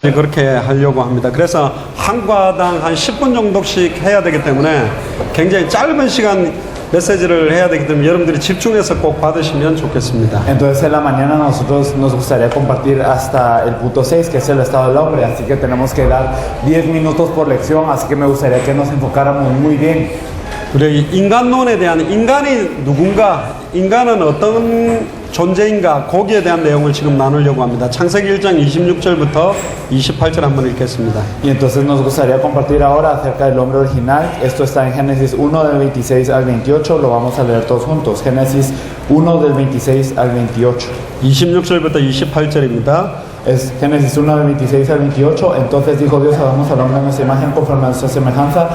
그렇게 하려고 합니다. 그래서 한 과당 한 10분 정도씩 해야 되기 때문에 굉장히 짧은 시간 메시지를 해야 되기 때문에 여러분들이 집중해서 꼭 받으시면 좋겠습니다. Entonces en la mañana nosotros nos gustaría compartir hasta el punto 6, que es el estado del hombre, así que tenemos que dar 10 minutos por lección, así que me gustaría que nos enfocáramos muy bien. 우리 인간론에 대한 인간이 누군가, 인간은 어떤 존재인가, 거기에 대한 내용을 지금 나누려고 합니다. 창세기 1장 26절부터 28절 한번 읽겠습니다. Y entonces nos gustaría compartir ahora acerca del hombre original. Esto está en Génesis 1 del 26 al 28, lo vamos a leer todos juntos. Génesis 1 del 26 al 28. 26절부터 28절입니다. Es Génesis 1 del 26 al 28. Entonces dijo Dios: hagamos al hombre a nuestra imagen conforme a nuestra semejanza,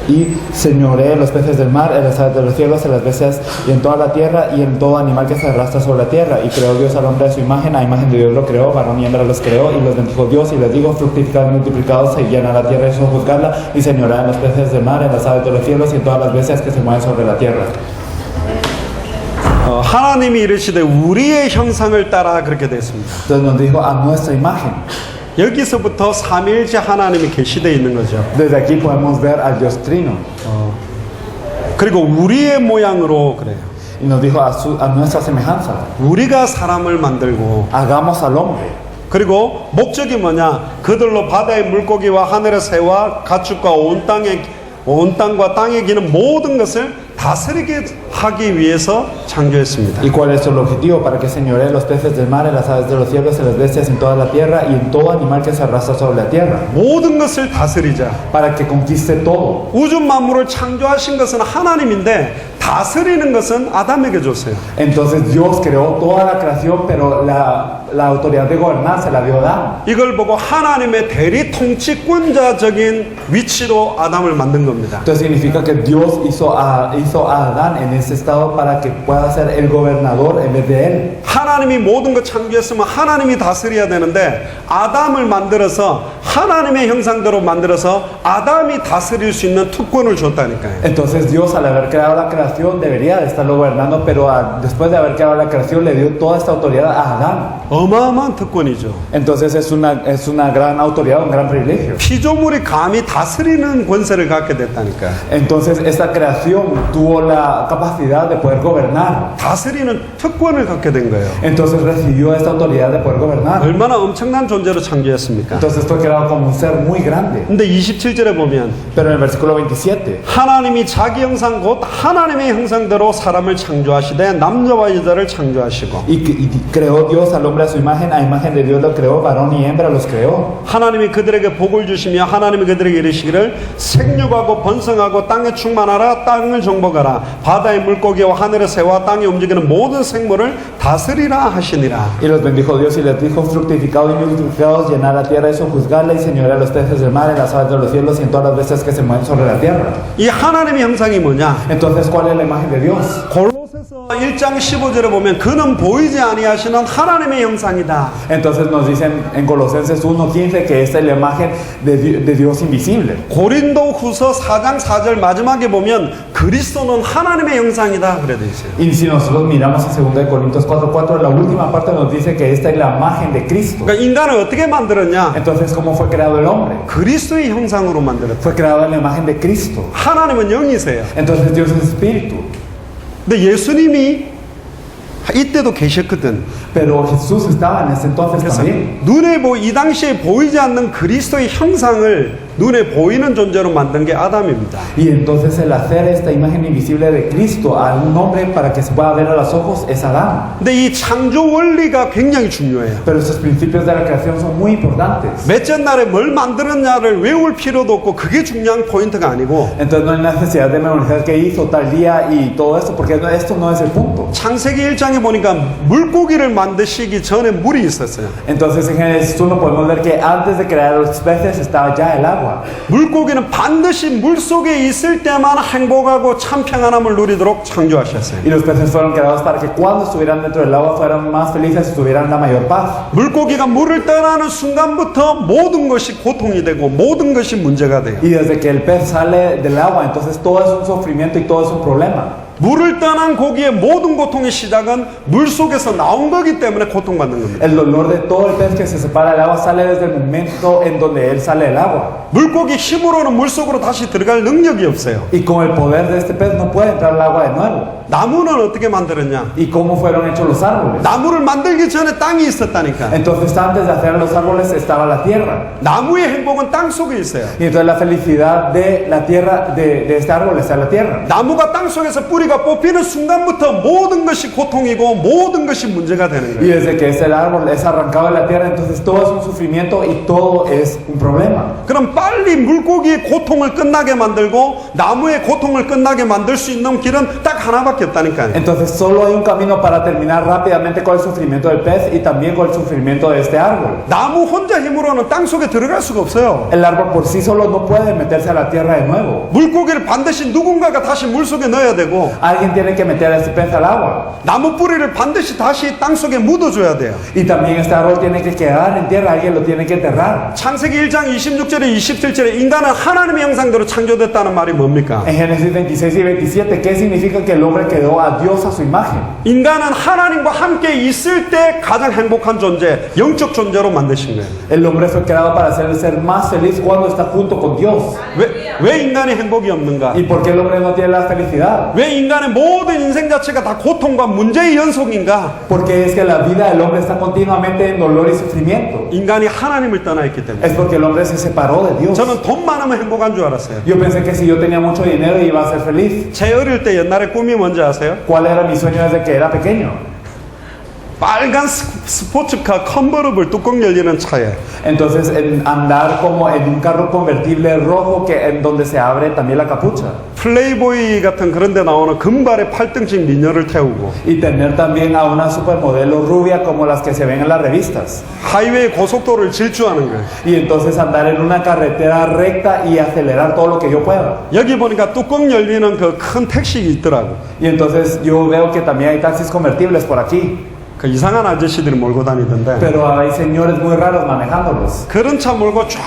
y señoree los peces del mar, en las aves de los cielos, en las bestias y en toda la tierra y en todo animal que se arrastra sobre la tierra. Y creó Dios al hombre a su imagen, a imagen de Dios lo creó, varón y hembra los creó, y los bendijo Dios y les dijo: fructificad y multiplicados, y llenad la tierra y sojuzgadla, y señoread en los peces del mar, en las aves de los cielos y en todas las bestias que se mueven sobre la tierra. 하나님이 이르시되 우리의 형상을 따라 그렇게 됐습니다. Entonces nos dijo: a nuestra imagen. 여기서부터 삼위일체 하나님이 계시되어 있는 거죠. Desde aquí podemos ver al Dios Trino. 그리고 우리의 모양으로 그래요. Y nos dijo: a nuestra semejanza. 우리가 사람을 만들고, Hagamos al hombre. 그리고 목적이 뭐냐? 그들로 바다의 물고기와 하늘의 새와 가축과 온 땅과 땅에 기는 모든 것을 다스리게 하기 위해서 창조했습니다. ¿Y cuál es el objetivo? Para que señoree los peces del mar, en las aves de los cielos, en las bestias, en toda la tierra y en todo animal que se arrastra sobre la tierra. 모든 것을 다스리자. Para que conquiste todo. 우주 만물을 창조하신 것은 하나님인데 다스리는 것은 아담에게 줬어요. Entonces Dios creó toda la creación, pero la autoridad de gobernar se la dio a Adán. 이걸 보고 하나님의 대리 통치권자적인 위치로 아담을 만든 겁니다. Entonces significa que Dios hizo a Adán en ese estado para que pueda ser el gobernador en vez de él. 하나님이 모든 것 창조했으면 하나님이 다스려야 되는데 아담을 만들어서 하나님의 형상대로 만들어서 아담이 다스릴 수 있는 특권을 줬다니까요. Entonces Dios, al haber creado la creación, debería de estarlo gobernando, pero después de haber creado la creación le dio toda esta autoridad a Adán. 어마어마한 특권이죠. Entonces es una gran autoridad, un gran privilegio. 피조물이 감히 다스리는 권세를 갖게 됐다니까. Entonces esta creación tuvo la capacidad de poder gobernar. 다스리는 특권을 갖게 된 거예요. Entonces recibió esta autoridad de poder gobernar. 얼마나 엄청난 존재로 창조했습니까? Entonces fue creado como un ser muy grande. 근데 27절에 보면 Pero en el versículo 27 하나님이 자기 형상 곧 하나님의 형상대로 사람을 창조하시되 남자와 여자를 창조하시고 y creó Dios al hombre a su imagen, a imagen de Dios lo creó, varón y hembra los creó. 하나님이 그들에게 복을 주시며 하나님이 그들에게 이르시기를 생육하고 번성하고 땅에 충만하라, 땅을 정복하라, 바다의 물고기와 하늘의 새와 땅에 움직이는 모든 생물을 다스리라 하시니라. Y los bendijo Dios y les dijo: fructificados y multiplicados, llenad la tierra y sojuzgadla, y señoread los peces del mar, en las aves de los cielos y en todas las bestias que se mueven sobre la tierra. 이 하나님의 형상이 뭐냐? Entonces, ¿cuál es la imagen de Dios? 골로새서 1장 15절에 보면 그는 보이지 아니하시는 하나님의 형상이다. Entonces nos dicen en Colosenses 1:15 que esta es la imagen de Dios invisible. 고린도후서 4장 4절 마지막에 보면 그리스도는 하나님의 형상이다 그래 돼 있어요. Y si nosotros miramos en 2 Corintios 4:4, la última parte nos dice que esta es la imagen de Cristo. 그러니까 인간을 어떻게 만들었냐? Entonces, ¿cómo fue creado el hombre? 그리스도의 형상으로 만들었다. Fue creado en la imagen de Cristo. 하나님은 영이세요. Entonces Dios es espíritu. 근데 예수님이 이때도 계셨거든. Pero Jesús estaba en ese entonces 그래서 también. 이 당시에 보이지 않는 그리스도의 형상을 눈에 보이는 존재로 만든 게 아담입니다. Y entonces el hacer esta imagen invisible de Cristo a un hombre para que se pueda ver a los ojos es Adán. 근데 이 창조 원리가 굉장히 중요해요. Pero estos principios de la creación son muy importantes. 몇째 날에 뭘 만들었냐를 외울 필요도 없고 그게 중요한 포인트가 아니고 Entonces no hay necesidad de memorizar qué hizo tal día y todo esto, porque esto no es el punto. 창세기 1장에 보니까 물고기를 만드시기 전에 물이 있었어요. Entonces en Génesis 1 podemos ver que antes de crear los peces estaba ya el agua. 물고기는 반드시 물 속에 있을 때만 행복하고 참 평안함을 누리도록 창조하셨어요. Y los peces fueron creados para que cuando estuvieran dentro del agua fueran más felices y tuvieran la mayor paz. 물고기가 물을 떠나는 순간부터 모든 것이 고통이 되고 모든 것이 문제가 돼요. Y desde que el pez sale del agua, entonces todo es un sufrimiento y todo es un problema. 물을 떠난 고기의 모든 고통의 시작은 물 속에서 나온 거기 때문에 고통받는 겁니다. El dolor de todo el pez que se separa del agua sale desde el momento en donde él sale del agua. 물고기 힘으로는 물 속으로 다시 들어갈 능력이 없어요. Y con el poder de este pez no puede entrar al agua de nuevo. 나무는 어떻게 만들었냐? ¿Y cómo fueron hechos los árboles? 나무를 만들기 전에 땅이 있었다니까. Entonces antes de hacer los árboles estaba la tierra. 나무의 행복은 땅 속에 있어요. Y entonces la felicidad de la tierra, de este árbol está en la tierra. 나무가 땅 속에서 뿌리가 뽑히는 순간부터 모든 것이 고통이고 모든 것이 문제가 되는 Y 거예요. desde que ese árbol es arrancado de la tierra, entonces todo es un sufrimiento y todo es un problema. 그럼 빨리 물고기의 고통을 끝나게 만들고 나무의 고통을 끝나게 만들 수 있는 길은 딱 하나밖에 없다니까요. Entonces solo hay un camino para terminar rápidamente con el sufrimiento del pez y también con el sufrimiento de este árbol. 나무 혼자 힘으로는 땅 속에 들어갈 수가 없어요. El árbol por sí solo no puede meterse a la tierra de nuevo. 물고기를 반드시 누군가가 다시 물 속에 넣어야 되고 Alguien tiene que meter a este pez al agua. 나무 뿌리를 반드시 다시 땅 속에 묻어줘야 돼요. Y también este árbol tiene que quedar en tierra, alguien lo tiene que enterrar. 창세기 1장 26절에 27절에 인간은 하나님의 형상대로 창조됐다는 말이 뭡니까? En Génesis 26 y 27, ¿qué significa que el hombre quedó a Dios a su imagen? 인간은 하나님과 함께 있을 때 가장 행복한 존재, 영적 존재로 만드신 거예요. El hombre fue creado para ser el ser más feliz cuando está junto con Dios. 왜 인간이 행복이 없는가? ¿Y por qué el hombre no tiene la felicidad? 왜 인간의 모든 인생 자체가 다 고통과 문제의 연속인가? Porque es que la vida del hombre está continuamente en dolor y sufrimiento. 인간이 하나님을 떠나 있기 때문에. Es porque el hombre se separó de Dios. 저는 돈 많으면 행복한 줄 알았어요. Yo pensé que si yo tenía mucho dinero iba a ser feliz. 제 어릴 때 옛날에 꿈이 뭔지 아세요? ¿Cuál era mi sueño desde que era pequeño? 빨간 스포츠카 컨버러블 뚜껑 열리는 차에 Entonces, en andar como en un carro convertible rojo que en donde se abre también la capucha. 플레이보이 같은 그런 데 나오는 금발의 8등씩 미녀를 태우고 Y tener también a una supermodelo rubia como las que se ven en las revistas. 하이웨이 고속도로를 질주하는 거예요. Y entonces andar en una carretera recta y acelerar todo lo que yo pueda. 여기 보니까 뚜껑 열리는 그 큰 택시 있더라고. Y entonces yo veo que también hay taxis convertibles por aquí. 그 이상한 아저씨들이 몰고 다니던데 Pero hay señores muy raros manejándolos. 그런 차 몰고 쫙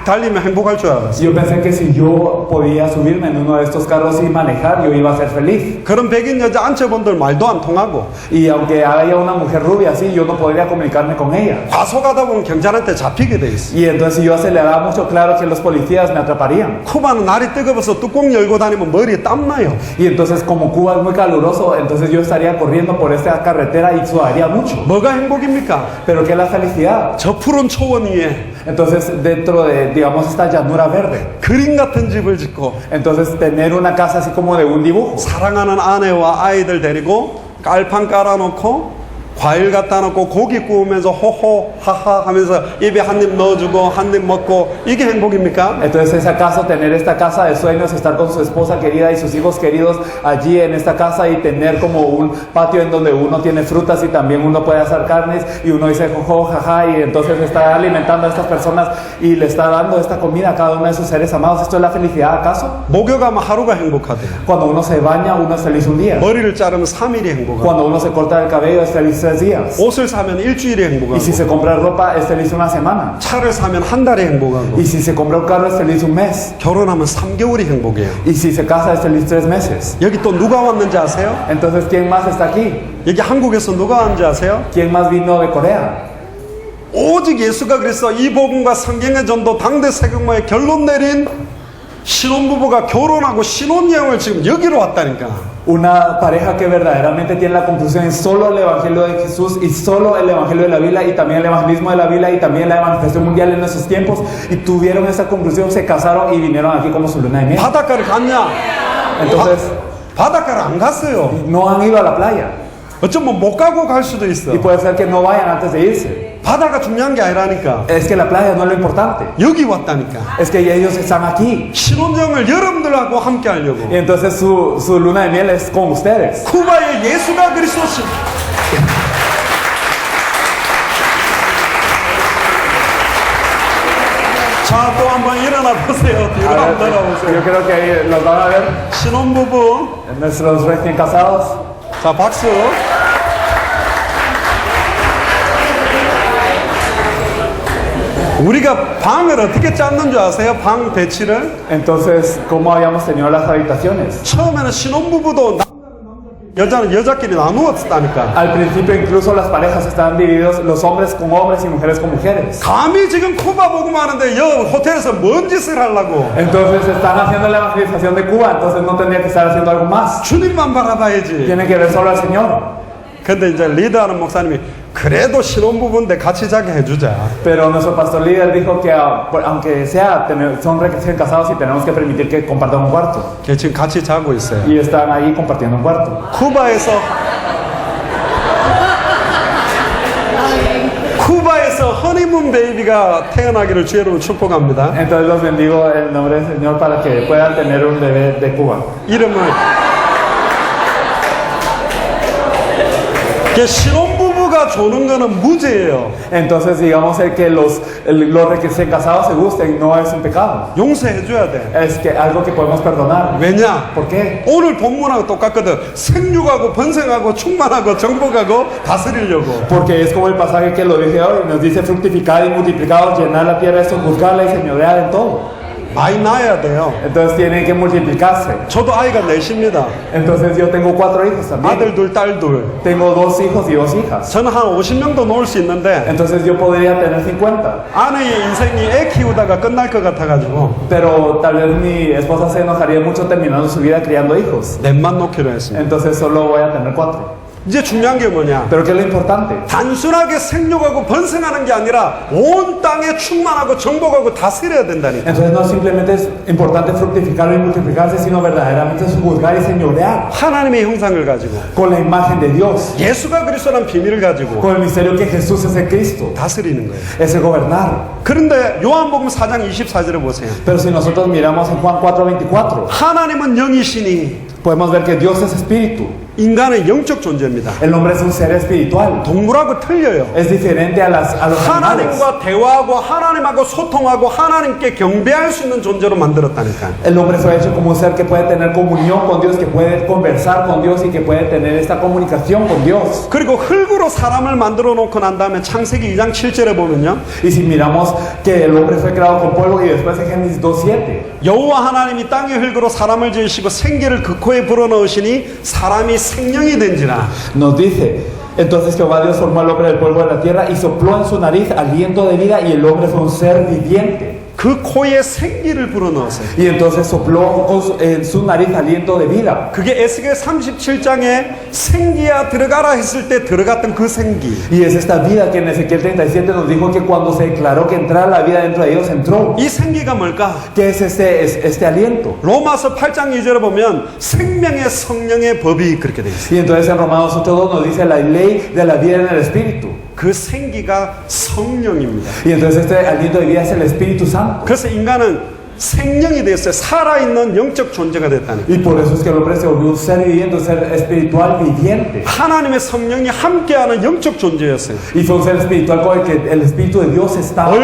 달리면 행복할 줄 알았어. Yo pensé que si yo podía subirme en uno de estos carros y manejar, yo iba a ser feliz. 그런 백인 여자 앉혀본들 말도 안 통하고 Y aunque haya una mujer rubia así, yo no podría comunicarme con ella. 과속하다 보면 경찰한테 잡히게 돼 있어. Y entonces si yo aceleraba mucho, claro que los policías me atraparían. 쿠바는 날이 뜨거워서 뚜껑 열고 다니면 머리에 땀 나요. Y entonces como Cuba es muy caluroso, entonces yo estaría corriendo por esta carretera y sudaría mucho. 뭐가 행복입니까? Pero ¿qué es la felicidad? 저 푸른 초원 위에 Entonces dentro de, digamos, esta llanura verde. 그림 같은 집을 짓고 Entonces tener una casa así como de un dibujo. 사랑하는 아내와 아이들 데리고 깔판 깔아놓고 과일 갖다 놓고 고기 구우면서 호호 하하 하면서 입에 한 입 넣어주고 한 입 먹고 이게 행복입니까? Entonces es acaso tener esta casa de sueños, estar con su esposa querida y sus hijos queridos allí en esta casa y tener como un patio en donde uno tiene frutas y también uno puede hacer carnes y uno dice jojo jaja y entonces está alimentando a estas personas y le está dando esta comida a cada uno de sus seres amados. ¿Esto es la felicidad acaso? 목욕하면 하루가 행복하대요. Cuando uno se baña, uno es feliz un día. 머리를 자르면 3일이 행복하고 Cuando uno se corta el cabello, es feliz 3 días. 옷을 사면 일주일이 Y 행복하고 si se compra ropa, es feliz una semana. 차를 사면 한 달이 행복하고 Y si se compra un carro, es feliz un mes. 결혼하면 3개월이 행복해요. Y si se casa, es feliz 3 meses. 여기 또 누가 왔는지 아세요? Entonces, ¿quién más está aquí? 여기 한국에서 누가 왔는지 아세요? ¿Quién más vino de Corea? 오직 예수가 그래서 이 복음과 성경의 전도 당대 세경마에 결론 내린 신혼부부가 결혼하고 신혼여행을 지금 여기로 왔다니까. Una pareja que verdaderamente tiene la conclusión en solo el Evangelio de Jesús y solo el Evangelio de la Biblia y también el evangelismo de la Biblia y también la evangelización mundial en nuestros tiempos y tuvieron esa conclusión, se casaron y vinieron aquí como su luna de miel. 바닷가를 갔냐? Entonces, 바닷가를 안 갔어요. no han ido a la playa 어쩌면 못 가고 갈 수도 있어. y puede ser que no vayan antes de irse. 바다가 중요한 게 아니라니까. Es que la playa no es lo importante, 여기 왔다니까. es que ellos están aquí. 신혼여행을 여러분들하고 함께 하려고. Y entonces su luna de miel es con ustedes. 쿠바의 예수가 그리스도시. 자, 또 한번 일어나 보세요. 뒤로 A 한번 ver, 돌아보세요. yo creo que ahí los van a ver 신혼부부. nuestros recién casados. 자, 박수. 우리가 방을 어떻게 짰는 줄 아세요? 방 배치를? Entonces, ¿cómo habíamos tenido las habitaciones? 처음에는 신혼부부도 남녀 여자는 여자끼리 나누었다니까. Al principio incluso las parejas estaban divididos, los hombres con hombres y mujeres con mujeres. 감히 지금 쿠바 보고만 하는데 여 호텔에서 뭔 짓을 하려고. Entonces están haciendo la evangelización de Cuba, entonces no tendría que estar haciendo algo más. 주님만 바라봐야지. Tienen que ver solo al Señor. 근데 이제 리더하는 목사님이 그래도 신혼부부인데 같이 자게 해주자. Pero nuestro pastor líder dijo que aunque son recién casados y tenemos que permitir que compartan un cuarto. 걔 지금 같이 자고 있어요. Y están ahí compartiendo un cuarto. 쿠바에서 허니문 베이비가 태어나기를 주의 이름으로 축복합니다. Entonces los bendigo en el nombre del Señor para que puedan tener un bebé de Cuba. 이름을 신혼부부가 조는 거는 무죄예요. Entonces digamos que los recién casados se gusten no es un pecado. 용서해줘야 돼. Es que algo que podemos perdonar. 왜냐? ¿Por qué? 오늘 본문하고 똑같거든. 생육하고 번성하고 충만하고 정복하고 다스리려고. Porque es como el pasaje que lo dije hoy, nos dice fructificar y multiplicar, llenar la tierra, sojuzgarla y señorear en todo. 많이 낳아야 돼요. Entonces tienen que multiplicarse. 저도 아이가 넷입니다. Entonces yo tengo 4 hijos también. 아들 둘, 딸 둘. Tengo 2 hijos y 2 hijas. 저는 한 50명도 놓을 수 있는데 Entonces yo podría tener 50. 아내의 인생이 애 키우다가 끝날 것 같아가지고 Pero tal vez mi esposa se enojaría mucho terminando su vida criando hijos. 넷만 놓기로 했습니다. Entonces solo voy a tener 4. 이제 중요한 게 뭐냐? Pero ¿qué es lo importante? 단순하게 생육하고 번성하는 게 아니라 온 땅에 충만하고 정복하고 다스려야 된다니까. Entonces no simplemente es importante fructificar y multiplicarse, sino verdaderamente sojuzgar y señorear 하나님의 형상을 가지고 con la imagen de Dios, 예수가 그리스도라는 비밀을 가지고 con el misterio que Jesús es el Cristo, 다스리는 거예요. es el gobernar. 그런데 요한복음 4장 24절에 보세요. Pero si nosotros miramos en Juan 4:24, 하나님은 영이시니 podemos ver que Dios es espíritu. 인간은 영적 존재입니다. El hombre es un ser espiritual. 동물하고 틀려요. Es diferente a los animales. 하나님과 대화하고 하나님하고 소통하고 하나님께 경배할 수 있는 존재로 만들었다니까. El hombre fue hecho como un ser que puede tener comunión con Dios, que puede conversar con Dios y que puede tener esta comunicación con Dios. 그리고 흙으로 사람을 만들어 놓고 난 다음에 창세기 2장 7절에 보면요. Y si miramos que el hombre fue creado con polvo y después en Génesis 2:7. 여호와 하나님이 땅의 흙으로 사람을 지으시고 생기를 그 코에 불어넣으시니 사람이 생명이 된지라. Nos dice, entonces Jehová Dios formó al hombre del polvo de la tierra y sopló en su nariz aliento de vida y el hombre fue un ser viviente. 그 코에 생기를 불어넣었어요. Y entonces sopló en su nariz aliento de vida. 그게 에스겔 37장에 생기야 들어가라 했을 때 들어갔던 그 생기. Y es esta vida que en Ezequiel 37 nos dijo que cuando se declaró que entrara la vida dentro de ellos entró. 이 생기가 뭘까? ¿Qué es este aliento? 로마서 8장 2절에 보면 생명의 성령의 법이 그렇게 돼 있어요. Y entonces en Romanos 8:2 nos dice la ley de la vida en el Espíritu. 그 생기가 성령입니다. Y entonces este aliento de vida es el Espíritu Santo. 그래서 인간은 생명이 됐어요. 살아있는 영적 존재가 됐다는 거예요. Y por eso es que el hombre se volvió un ser viviente, un ser espiritual viviente. 하나님의 성령이 함께하는 영적 존재였어요. Y fue un ser espiritual con el que el Espíritu de Dios estaba.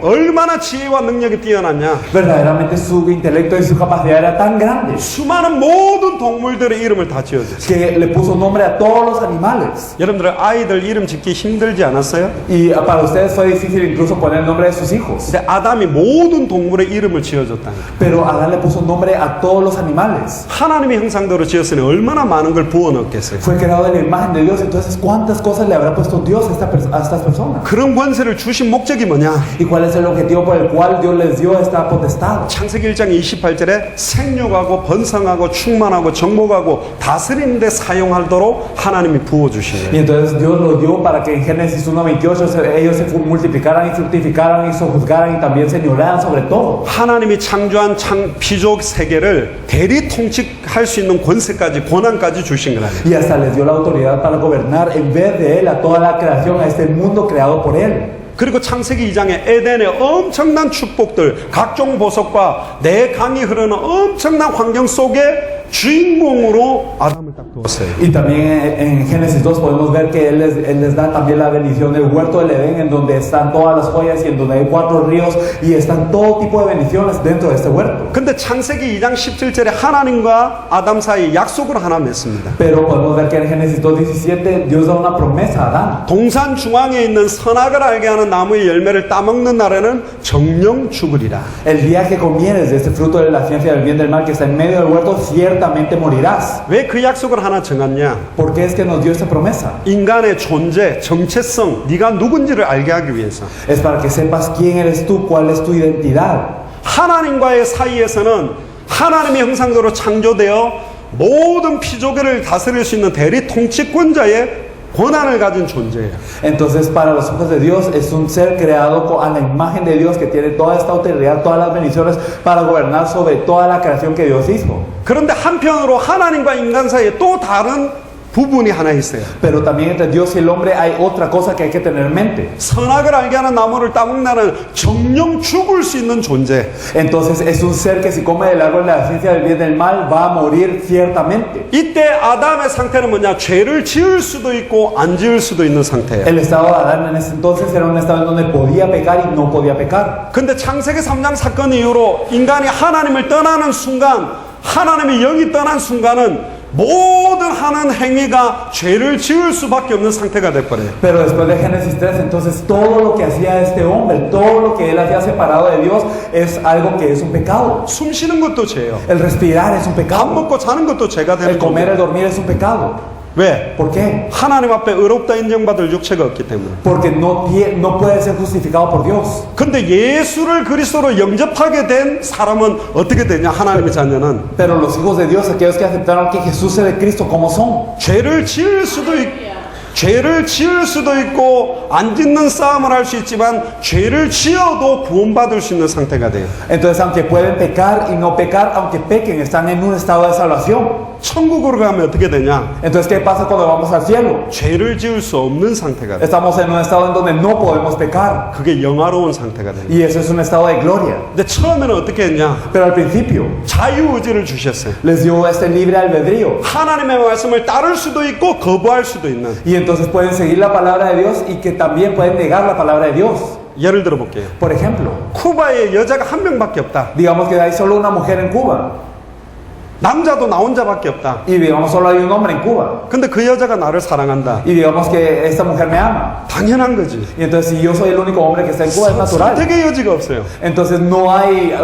얼마나 지혜와 능력이 뛰어났냐. Verdaderamente su intelecto y su capacidad era tan grande 수많은 모든 동물들의 이름을 다 지어줬어요. que le puso nombre a todos los animales. 여러분들 아이들 이름 짓기 힘들지 않았어요? Y para ustedes fue difícil incluso poner el nombre de sus hijos. 근데 아담이 모든 동물의 이름을 지어줬다는 거예요. Pero Adán le puso nombre a todos los animales. 하나님의 형상대로 지었으니 얼마나 많은 걸 부어넣겠어요. Fue creado en la imagen de Dios, entonces ¿cuántas cosas le habrá puesto Dios a estas personas? 그런 권세를 주신 목적이 뭐냐? ¿Y cuál es el objetivo por el cual Dios les dio esta potestad? 창세기 1장 28절에 생육하고 번성하고 충만하고 정복하고 다스리는 데 사용하도록 하나님이 부어주신 Y 거예요. entonces Dios lo dio para que en Génesis 1:28 ellos se multiplicaran y fructificaran y sojuzgaran y también señorearan sobre todo. 하나님이 창조한 피조 세계를 대리 통치할 수 있는 권한까지 주신 거라요. Y hasta les dio la autoridad para gobernar en vez de él a toda la creación, a este mundo creado por él. 그리고 창세기 2장에 에덴의 엄청난 축복들, 각종 보석과 내 강이 흐르는 엄청난 환경 속에 주인공으로 아담을 딱 두었어요. Y también en Génesis 2 podemos ver que él les da también la bendición del huerto del Edén, en donde están todas las joyas y en donde hay 4 ríos y están todo tipo de bendiciones dentro de este huerto. 근데 창세기 2장 17절에 하나님과 아담 사이 약속을 하나 맺습니다. Pero podemos ver que en Génesis 2:17 Dios da una promesa a Adán. 동산 중앙에 있는 선악을 알게 하는 나무의 열매를 따먹는 날에는 정령 죽으리라. El día que comieres de este fruto de la ciencia del bien y del mal que está en medio del huerto, cierto ciertamente morirás. 왜 그 약속을 하나 정했냐? ¿Por qué es que nos dio esta promesa? 인간의 존재, 정체성, 네가 누군지를 알게 하기 위해서. Es para que sepas quién eres tú, cuál es tu identidad. 하나님과의 사이에서는 하나님의 형상대로 창조되어 모든 피조계를 다스릴 수 있는 대리 통치권자의 권한을 가진 존재예요. Entonces, para los ojos de Dios es un ser creado a la imagen de Dios que tiene toda esta autoridad, todas las bendiciones para gobernar sobre toda la creación que Dios hizo. 그런데 한편으로 하나님과 인간 사이에 또 다른 부분이 하나 있어요. Pero también entre Dios y el hombre hay otra cosa que hay que tener en mente. 선악을 알게 하는 나무를 따먹나는 정령 죽을 수 있는 존재. Entonces es un ser que si come del árbol de la ciencia del bien y del mal va a morir ciertamente. 이때 아담의 상태는 뭐냐? 죄를 지을 수도 있고 안 지을 수도 있는 상태예요. El estado de Adán en ese entonces era un estado en donde podía pecar y no podía pecar. 근데 창세기 3장 사건 이후로 인간이 하나님을 떠나는 순간, 하나님의 영이 떠난 순간은 모든 하는 행위가 죄를 지을 수밖에 없는 상태가 돼버려요. Pero después de Génesis 3, entonces todo lo que hacía este hombre, todo lo que él hacía separado de Dios es algo que es un pecado. 숨 쉬는 것도 죄예요. El respirar es un 밥 pecado. 먹고 자는 것도 죄가 되는 El comer, 거예요. el dormir es un pecado. 왜? ¿Por qué? 하나님 앞에 의롭다 인정받을 육체가 없기 때문에. Porque no puede ser justificado por Dios. 근데 예수를 그리스도로 영접하게 된 사람은 어떻게 되냐? 하나님의 자녀는 Pero los hijos de Dios, aquellos que aceptaron que Jesús es de Cristo, ¿cómo son? 죄를 지을 수도 있고 안 짓는 싸움을 할 수 있지만 죄를 지어도 구원받을 수 있는 상태가 돼요. Entonces, aunque pueden pecar y no pecar, aunque pequen, están en un estado de salvación. 천국으로 가면 어떻게 되냐? Entonces, ¿qué pasa cuando vamos al cielo? 죄를 지을 수 없는 상태가 돼요. Estamos en un estado en donde no podemos pecar. 그게 영화로운 상태가 돼요. Y eso es un estado de gloria. 근데 처음에는 어떻게 했냐? Pero al principio 자유의지를 주셨어요. les dio este libre albedrío. 하나님의 말씀을 따를 수도 있고 거부할 수도 있는. Y entonces pueden seguir la palabra de Dios y que también pueden negar la palabra de Dios. 예를 들어 볼게요. Por ejemplo, 쿠바에 여자가 한 명밖에 없다. digamos que hay solo una mujer en Cuba. 남자도 나 혼자밖에 없다. Y digamos solo hay un hombre en Cuba. 근데 그 여자가 나를 사랑한다. Y digamos que esta mujer me ama. 당연한 거지. Y entonces si yo soy el único hombre que está en Cuba es natural. 선택의 여지가 없어요. Entonces no hay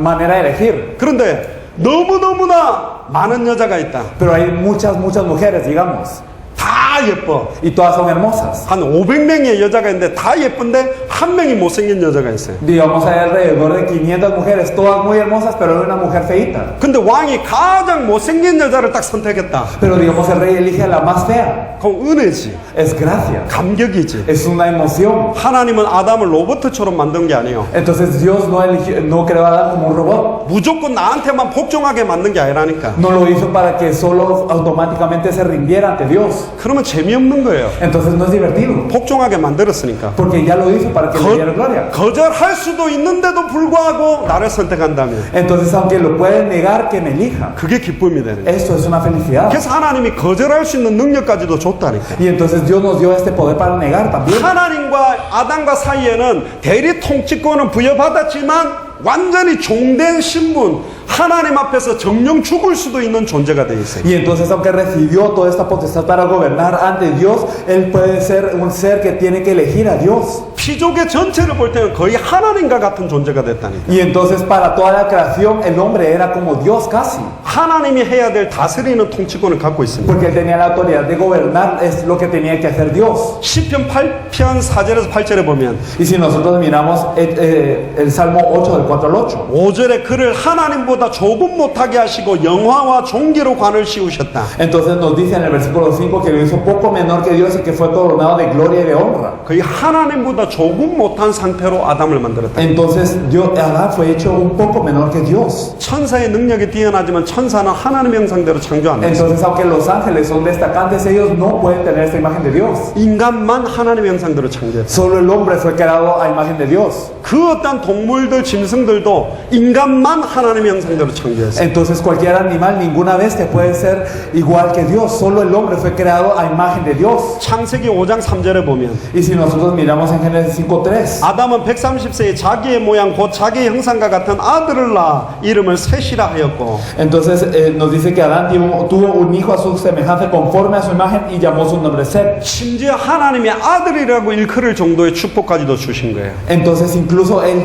manera de elegir. 그런데 너무너무나 많은 여자가 있다. Pero hay muchas mujeres, digamos. 다 예뻐. Y todas son hermosas. 한 500명의 여자가 있는데 다 예쁜데 한 명이 못생긴 여자가 있어요. Digamos hay alrededor de 500 mujeres, todas muy hermosas, pero hay una mujer feita. 근데 왕이 가장 못생긴 여자를 딱 선택했다. Pero digamos el rey elige a la más fea. 그럼 은혜지. Es gracia. 감격이지. Es una emoción. 하나님은 아담을 로봇처럼 만든 게 아니에요. Entonces Dios no creó a Adán como un robot. 무조건 나한테만 복종하게 만든 게 아니라니까. No lo hizo para que solo automáticamente se rindiera ante Dios. 그러면 재미없는 거예요. Entonces no es divertido. 복종하게 만들었으니까. Porque ya lo hizo para que le diera gloria. 거절할 수도 있는데도 불구하고 나를 선택한다면 Entonces aunque lo pueden negar, que me elija. 그게 기쁨이 되는 거예요. Esto es una felicidad. 그래서 하나님이 거절할 수 있는 능력까지도 줬다니까. Y entonces Dios nos dio este poder para negar también. 하나님과 아담과 사이에는 대리 통치권은 부여받았지만 완전히 종된 신분, 하나님 앞에서 정령 죽을 수도 있는 존재가 돼 있어요. Y entonces aunque recibió toda esta potestad para gobernar ante Dios, él puede ser un ser que tiene que elegir a Dios. 피조계 전체를 볼 때는 거의 하나님과 같은 존재가 됐다니까. Y entonces para toda la creación el hombre era como Dios casi. 하나님이 해야 될 다스리는 통치권을 갖고 있습니다. Porque él tenía la autoridad de gobernar, es lo que tenía que hacer Dios. 시편 8편 4절에서 8절에 보면 Y si nosotros miramos el Salmo 8 del 4 al 8. 5절에 그를 하나님보다 조금 못하게 하시고 영화와 존귀로 관을 씌우셨다. Entonces nos dice en el versículo 5 que lo hizo poco menor que Dios y que fue coronado de gloria y de honra. 거의 하나님보다 조금 못한 상태로 아담을 만들었다. Entonces Adán fue hecho un poco menor que Dios. 천사의 능력이 뛰어나지만 천사는 하나님의 형상대로 창조 안 됐어요. Entonces aunque los ángeles son destacantes, ellos no pueden tener esta imagen de Dios. 인간만 하나님의 형상대로 창조했다. Solo el hombre fue creado a imagen de Dios. 그 어떤 동물들, 짐승들도 인간만 하나님의 형상대로 창조했어요. Entonces cualquier animal, ninguna bestia puede ser igual que Dios. Solo el hombre fue creado a imagen de Dios. 창세기 5장 3절에 보면 Y si nosotros miramos en Génesis 5:3, 아담은 130세에 자기의 모양 곧 자기의 형상과 같은 아들을 낳아 이름을 셋이라 하였고 entonces nos dice que Adán tuvo un hijo a su semejanza conforme a su imagen y llamó su nombre Set. 심지어 하나님의 아들이라고 일컬을 정도의 축복까지도 주신 거예요. Entonces incluso él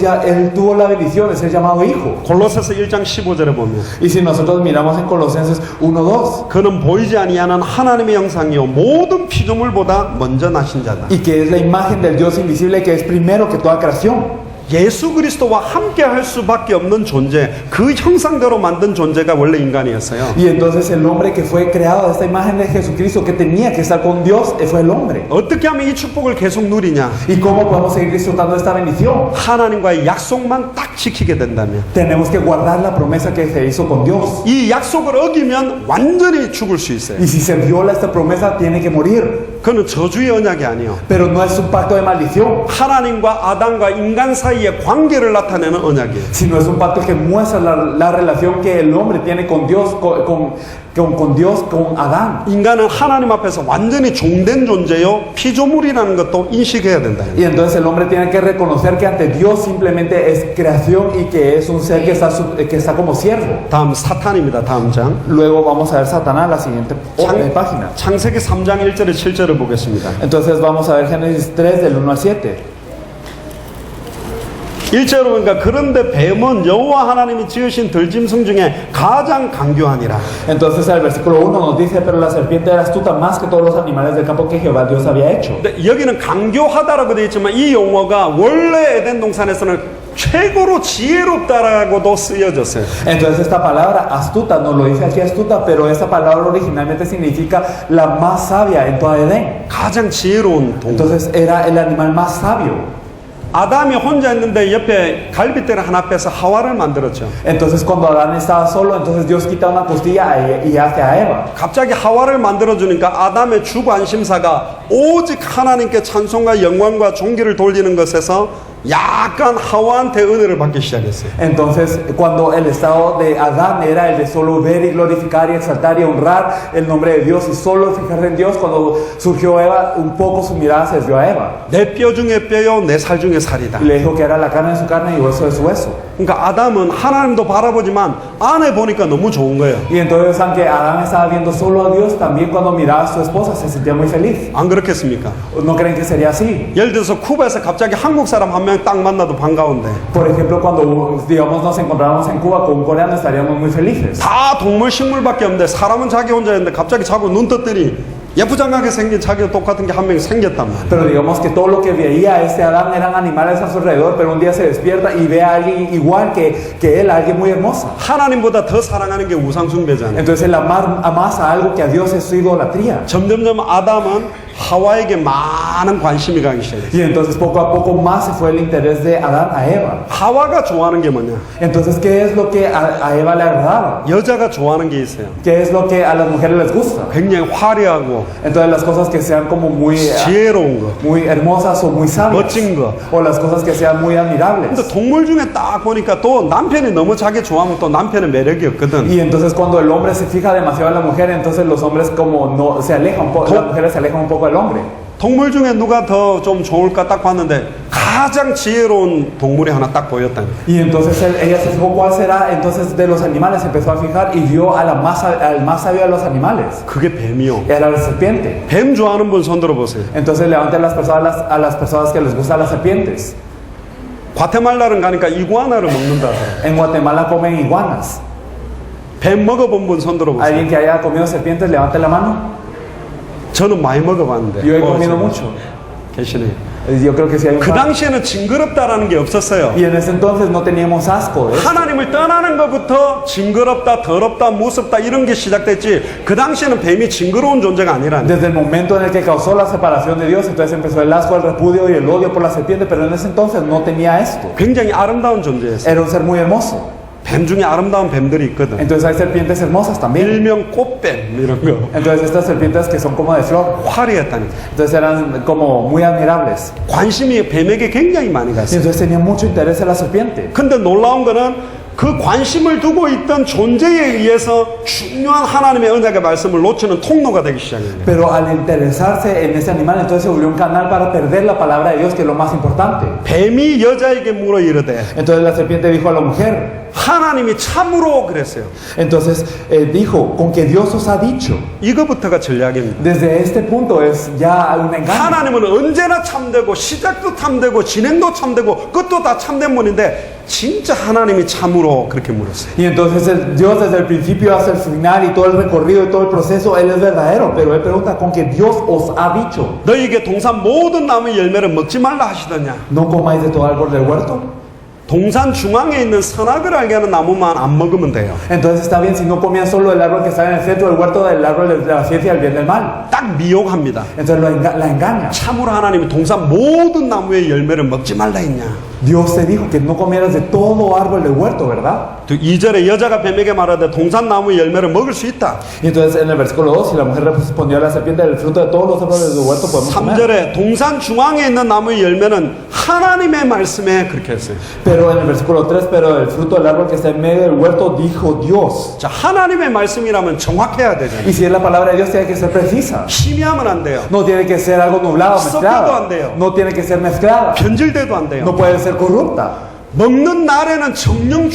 tuvo la bendición de ser llamado hijo. 골로새서 1장 15절에 보면 Y si nosotros miramos en Colosenses 1:2, 그는 보이지 아니하는 하나님의 형상이요 모든 피조물보다 먼저 나신 자다. y que es la imagen del Dios invisible que es primero que toda creación. 예수 그리스도와 함께 할 수밖에 없는 존재, 그 형상대로 만든 존재가 원래 인간이었어요. Y entonces el hombre que fue creado de esta imagen de Jesucristo, que tenía que estar con Dios, fue el hombre. 어떻게 하면 이 축복을 계속 누리냐? ¿Y cómo podemos seguir disfrutando de esta bendición? 하나님과의 약속만 딱 지키게 된다면, Tenemos que guardar la promesa que se hizo con Dios. 이 약속을 어기면 완전히 죽을 수 있어요. Y si se viola esta promesa, tiene que morir. 그는 저주의 언약이 아니에요. Pero no es un pacto de maldición, 하나님과 아담과 인간 사이의 관계를 나타내는 언약이에요. sino es un pacto que muestra la relación que el hombre tiene con Dios, con Dios, con Adán. 인간은 하나님 앞에서 완전히 종된 존재요, 피조물이라는 것도 인식해야 된다. Y entonces el hombre tiene que reconocer que ante Dios simplemente es creación y que es un ser que está como siervo. 다음 사탄입니다. 다음 장. Luego vamos a ver Satanás, la siguiente página. 창세기 3장 1절에 7절을 보겠습니다. Entonces vamos a ver Génesis 3 del 1 al 7. 1절로 보니까 그런데 뱀은 여호와 하나님이 지으신 들짐승 중에 가장 강교하니라. Entonces el versículo 1 nos dice, pero la serpiente era astuta más que todos los animales del campo que Jehová Dios había hecho. 근데 여기는 강교하다라고 되어 있지만 이 용어가 원래 에덴 동산에서는 최고로 지혜롭다라고도 쓰여졌어요. Entonces esta palabra astuta, nos lo dice aquí astuta, pero esta palabra originalmente significa la más sabia en toda Edén. 가장 지혜로운 동물. Entonces era el animal más sabio. 아담이 혼자 있는데 옆에 갈빗대를 하나 빼서 하와를 만들었죠. Entonces cuando Adán estaba solo, entonces Dios quita una costilla y hace a Eva. 갑자기 하와를 만들어주니까 아담의 주 관심사가 오직 하나님께 찬송과 영광과 존귀를 돌리는 것에서 약간 하와한테 은혜를 받기 시작했어요. Entonces cuando el estado de Adán era el de solo ver y glorificar y exaltar y honrar el nombre de Dios y solo fijarse en Dios, cuando surgió Eva, un poco su mirada se desvió a Eva. 내 뼈 중에 뼈요 내 살 중에 살이다. Y le dijo que era la carne de su carne y hueso de su hueso. 그러니까 아담은 하나님도 바라보지만 안에 보니까 너무 좋은 거예요. Y entonces aunque Adán estaba viendo solo a Dios, también cuando miraba a su esposa se sentía muy feliz. 안 그렇겠습니까? ¿No creen que sería así? 예를 들어서 쿠바에서 갑자기 한국 사람 한 명 딱 만나도 반가운데 Por ejemplo, cuando digamos nos encontráramos en Cuba con un coreano, estaríamos muy felices. 다 동물 식물밖에 없는데 사람은 자기 혼자 있는데 갑자기 자꾸 눈 떴더니 예쁘장하게 생긴 자기와 똑같은 게 한 명이 생겼단 말이에요. Pero digamos que todo lo que veía este Adán eran animales a su alrededor, pero un día se despierta y ve a alguien igual que él, a alguien muy hermosa. 하나님보다 더 사랑하는 게 우상 숭배잖아요. Entonces el amar más a algo que a Dios es su idolatría. 점점점 아담은 하와에게 많은 관심이 가기 시작했어요. Y entonces poco a poco más se fue el interés de Adán a Eva. 하와가 좋아하는 게 뭐냐? Entonces, ¿qué es lo que a Eva le agradaba? 여자가 좋아하는 게 있어요. ¿Qué es lo que a las mujeres les gusta? 굉장히 화려하고 Entonces las cosas que sean como muy 지혜로운 거, hermosas o muy sabias. 멋진 거. O las cosas que sean muy admirables. 근데 동물 중에 딱 보니까 또 남편이 너무 자기 좋아하면 또 남편의 매력이 없거든. Y entonces cuando el hombre se fija demasiado en la mujer, entonces los hombres como no se alejan un poco, las mujeres se alejan un poco del hombre. 동물 중에 누가 더 좀 좋을까 딱 봤는데 가장 지혜로운 동물이 하나 딱 보였다니. Y entonces ella se fijó cuál será, entonces de los animales se empezó a fijar y vio al más sabio de los animales. 그게 뱀이요. Era la serpiente. 뱀 좋아하는 분 손 들어보세요. Entonces levanten a las personas que les gustan las serpientes. 과테말라를 가니까 이구아나를 먹는다. En Guatemala comen iguanas. 뱀 먹어본 분 손 들어보세요. ¿Alguien que haya comido serpientes, levante la mano? 저는 많이 먹어봤는데. Yo he comido mucho. 계시네요. Yo creo que sí hay un 그 par. 당시에는 징그럽다라는 게 없었어요. Y en ese entonces no teníamos asco. 하나님을 떠나는 것부터 징그럽다, 더럽다, 무섭다 이런 게 시작됐지. 그 당시에는 뱀이 징그러운 존재가 아니라니. Desde el momento en el que causó la separación de Dios, entonces empezó el asco, el repudio y el odio por la serpiente, pero en ese entonces no tenía esto. 굉장히 아름다운 존재였어요. Era un ser muy hermoso. 뱀 중에 아름다운 뱀들이 있거든. Entonces hay serpientes hermosas también. 일명 꽃뱀 이런 거. Entonces estas serpientes que son como de flor, 화려했다니까. entonces eran como muy admirables. 관심이 뱀에게 굉장히 많이 Y 갔어요. entonces tenía mucho interés en la serpiente. 근데 놀라운 거는 그 관심을 두고 있던 존재에 의해서 중요한 하나님의 언약의 말씀을 놓치는 통로가 되기 시작해요. Pero al interesarse en ese animal, entonces se volvió un canal para perder la palabra de Dios, que es lo más importante. 뱀이 여자에게 물어 이르되 Entonces la serpiente dijo a la mujer, 하나님이 참으로 그랬어요. entonces dijo, con que Dios os ha dicho. 이거부터가 전략입니다. Desde este punto es ya un engaño. 하나님은 언제나 참되고 시작도 참되고 진행도 참되고 끝도 다 참된 분인데 진짜 하나님이 참으로 그렇게 물었어요. Y entonces Dios desde el principio hasta el final y todo el recorrido y todo el proceso, Él es verdadero. Pero Él pregunta con que Dios os ha dicho, 너희에게 동산 모든 나무의 열매를 먹지 말라 하시더냐. no comáis de todo árbol del huerto. 동산 중앙에 있는 선악을 알게 하는 나무만 안 먹으면 돼요. Entonces está bien si no comían solo el árbol que está en el centro del huerto, del árbol de la ciencia del bien y del mal. 딱 미혹합니다. Entonces la engaña. 참으로 하나님이 동산 모든 나무의 열매를 먹지 말라 했냐. Dios te dijo que no comieras de todo árbol del huerto, ¿verdad? 2절에 여자가 뱀에게 말하되 동산 나무의 열매를 먹을 수 있다. Y entonces en el versículo 2, si la mujer respondió a la serpiente, del fruto de todos los árboles del huerto podemos comer. 3절에 동산 중앙에 있는 나무의 열매는 하나님의 말씀에 그렇게 했어요. Pero en el versículo 3, pero el fruto del árbol que está en medio del huerto dijo Dios. 자, 하나님의 말씀이라면 정확해야 되잖아요. Y si es la palabra de Dios, tiene que ser precisa. 희미하면 안 돼요. No tiene que ser algo nublado, 섞여도 안 mezclado. 돼요. No tiene que ser mezclada. 변질돼도 안 돼요. No puede ser corrupta. 먹는 날에는 정령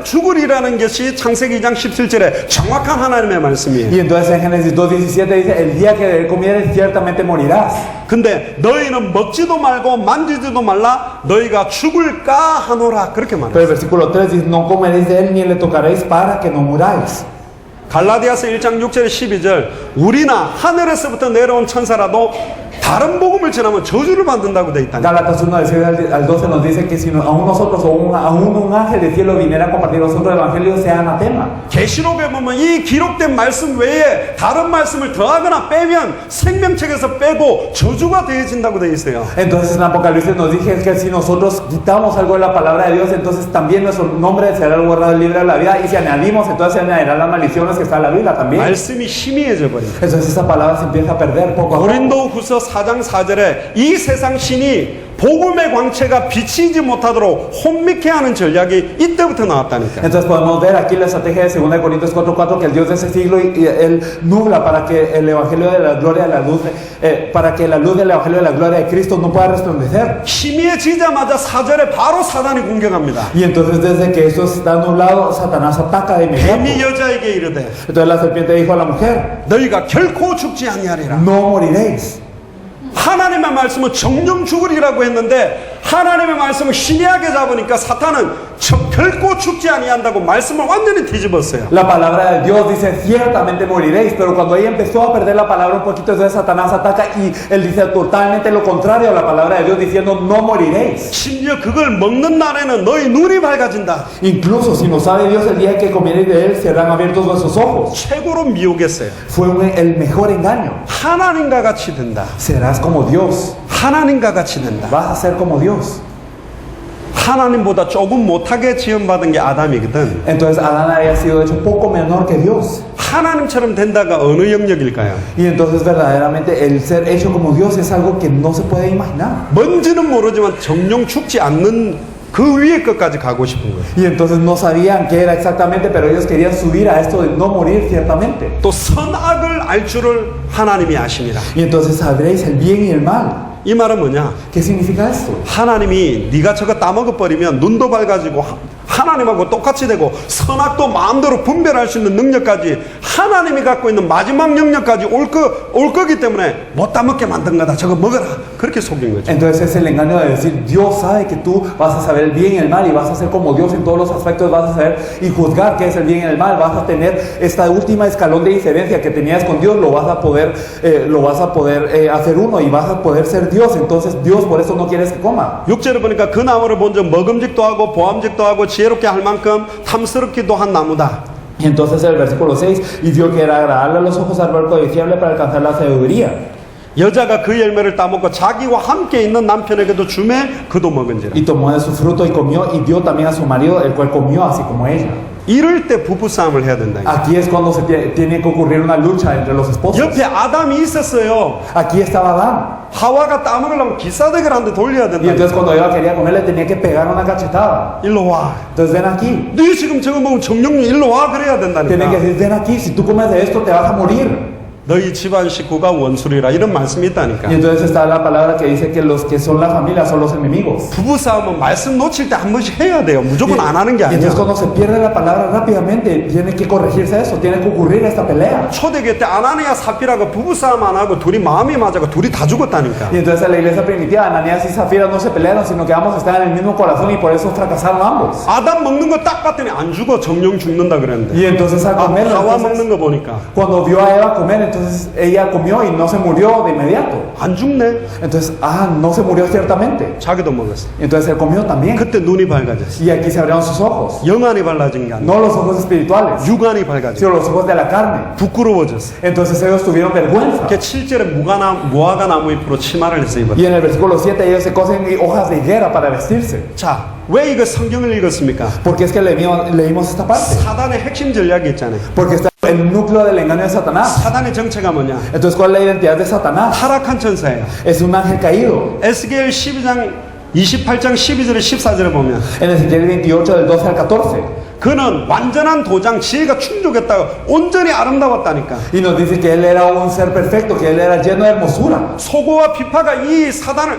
죽으리라는 것이 창세기 2장 17절에 정확한 하나님의 말씀이에요. Y entonces en Génesis 2:17 dice, el día que de él comieres ciertamente morirás. 근데 너희는 먹지도 말고 만지지도 말라 너희가 죽을까 하노라 그렇게 Pero 말해요. el versículo 3 dice, no comeréis de él ni le tocaréis para que no muráis. 갈라디아서 1장 6절 12절 우리나 하늘에서부터 내려온 천사라도 다른 복음을 전하면 저주를 받는다고 돼 있다. Gálatas 1, del 6 al 12 nos dice que si aún nosotros o aún un ángel del cielo viniera a compartir nosotros el evangelio, sea anatema. 계시록에 보면 이 기록된 말씀 외에 다른 말씀을 더하거나 빼면 생명책에서 빼고 저주가 되어진다고 돼 있어요. Entonces en Apocalipsis nos dice que si nosotros quitamos algo de la palabra de Dios, entonces también nuestro nombre será guardado libre de la vida. Y si añadimos, entonces se añadirán las maldiciones que está en la Biblia también. 말씀이 희미해져 버립니다. Entonces esa palabra se empieza a perder poco a poco. 고린도후서 4장 4절에 이 세상 신이 복음의 광채가 비치지 못하도록 혼미케 하는 전략이 이때부터 나왔다니까. Entonces podemos ver aquí la estrategia de 2 Corintios 4:4 que el Dios de ese siglo y él nubla para que el evangelio de la gloria de la luz, para que la luz del evangelio de la gloria de Cristo no pueda resplandecer. 희미해지자마자 4절에 바로 사단이 공격합니다. Y entonces desde que eso está nublado, Satanás ataca de inmediato. 뱀이 여자에게 이르되 Entonces la serpiente dijo a la mujer, 너희가 결코 죽지 아니하리라. no moriréis. 하나님의 말씀은 정령 죽으리라고 했는데 하나님의 말씀을 희미하게 잡으니까 사탄은 결코 죽지 아니한다고 말씀을 완전히 뒤집었어요. La palabra de Dios dice ciertamente moriréis, pero cuando ella empezó a perder la palabra un poquito, entonces Satanás ataca y él dice totalmente lo contrario a la palabra de Dios, diciendo no moriréis. 심지어 그걸 먹는 날에는 너희 눈이 밝아진다. Incluso si no sabe Dios, el día que comiereis de él serán abiertos vuestros ojos. 최고로 미혹했어요. Fue el mejor engaño. 하나님과 같이 된다. Serás como Dios. 하나님과 같이 된다. Vas a ser como Dios. 하나님보다 조금 못하게 지음받은 게 아담이거든. Entonces Adán había sido hecho poco menor que Dios. 하나님처럼 된다가 어느 영역일까요? Y entonces verdaderamente el ser hecho como Dios es algo que no se puede imaginar. 뭔지는 모르지만 정령 죽지 않는 그 위에 것까지 가고 싶은 거예요. Y entonces no sabían qué era exactamente, pero ellos querían subir a esto de no morir ciertamente. 또 선악을 알 줄을 하나님이 아십니다. Y entonces sabréis el bien y el mal. 이 말은 뭐냐? ¿Qué significa esto? 하나님이 네가 저거 따먹어 버리면 눈도 밝아지고 하나님하고 똑같이 되고 선악도 마음대로 분별할 수 있는 능력까지 하나님이 갖고 있는 마지막 능력까지 올 거기 때문에 못 따먹게 만든 거다. 저거 먹어라. 그렇게 속인 거죠. Entonces es el engaño de decir, Dios sabe que tú vas a saber el bien y el mal y vas a ser como Dios en todos los aspectos, vas a saber y juzgar qué es el bien y el mal, vas a tener esta última escalón de diferencia que tenías con Dios, lo vas a poder hacer uno y vas a poder ser Dios. Entonces Dios por eso no quieres que coma. 6절에 보니까 그 나무를 먼저 먹음직도 하고 보암직도 하고 지혜롭게 할 만큼 탐스럽기도 한 나무다. Y entonces el versículo 6, y vio que era agradable a los ojos árbol codiciable para alcanzar la sabiduría. 여자가 그 열매를 따먹고 자기와 함께 있는 남편에게도 주매 그도 먹은지라. Y tomó de su fruto y comió y dio también a su marido, el cual comió así como ella. 이럴 때 부부싸움을 해야 된다. Aquí es cuando se tiene que ocurrir una lucha entre los esposos. 옆에 아담이 있었어요. Aquí estaba Adán. 하와가 따먹으려면 기사대기를 한대 돌려야 Y 된다. entonces cuando Eva quería comer le tenía que pegar una cachetada. 일로 와. Entonces ven aquí. 네 지금 저거 먹으면 정령님 일로 와 그래야 Tienen que 된다니까. decir, ven aquí, si tú comes de esto te vas a morir. 너희 집안 식구가 원수리라 이런 말씀이 있다니까. Y entonces está la palabra que dice que los que son la familia son los enemigos. 부부싸움은 말씀 놓칠 때 한 번씩 해야 돼요. 무조건 안 하는 게 Y entonces 아니야. cuando se pierde la palabra rápidamente, tiene que corregirse eso, tiene que ocurrir esta pelea. 초대교 때 아나니아 사피라가 부부싸움 안 하고 둘이 마음이 맞아가 둘이 다 죽었다니까. Y entonces en la iglesia primitiva, Ananías y Zafira no se pelearon, sino que ambos estaban en el mismo corazón y por eso fracasaron ambos. 아담 먹는 거 딱 봤더니 안 죽어. 정령 죽는다 그랬는데. Y entonces al comer, 하와 entonces, 먹는 거 보니까 cuando vio a Eva comer, entonces ella comió y no se murió de inmediato. 안 죽네. Entonces, no se murió ciertamente. 자기도 먹었어. Y entonces él comió también. 그때 눈이 밝아졌어. Y aquí se abrieron sus ojos. 영안이 밝아진 게 아니야. No los ojos espirituales, 육안이 밝아졌어. sino los ojos de la carne. 부끄러워졌어. Entonces ellos tuvieron vergüenza. 그 7절에 무화과 나무 잎으로 치마를 해서 입었다. Y en el versículo 7 ellos se cosen hojas de higuera para vestirse. 자, 왜 이거 성경을 읽었습니까? Porque es que leímos esta parte. 사단의 핵심 전략이 있잖아요. Porque está el núcleo del engaño de Satanás. 사단의 정체가 뭐냐? Entonces, ¿cuál es la identidad de Satanás? 타락한 천사예요. Es un ángel caído. 에스겔 28장 12절에 14절에 보면 En Ezequiel 28 del 12 al 14. 그는 완전한 도장, 지혜가 충족했다고 온전히 아름다웠다니까. Y nos dice que él era un ser perfecto, que él era lleno de hermosura. 소고와 비파가 이 사단을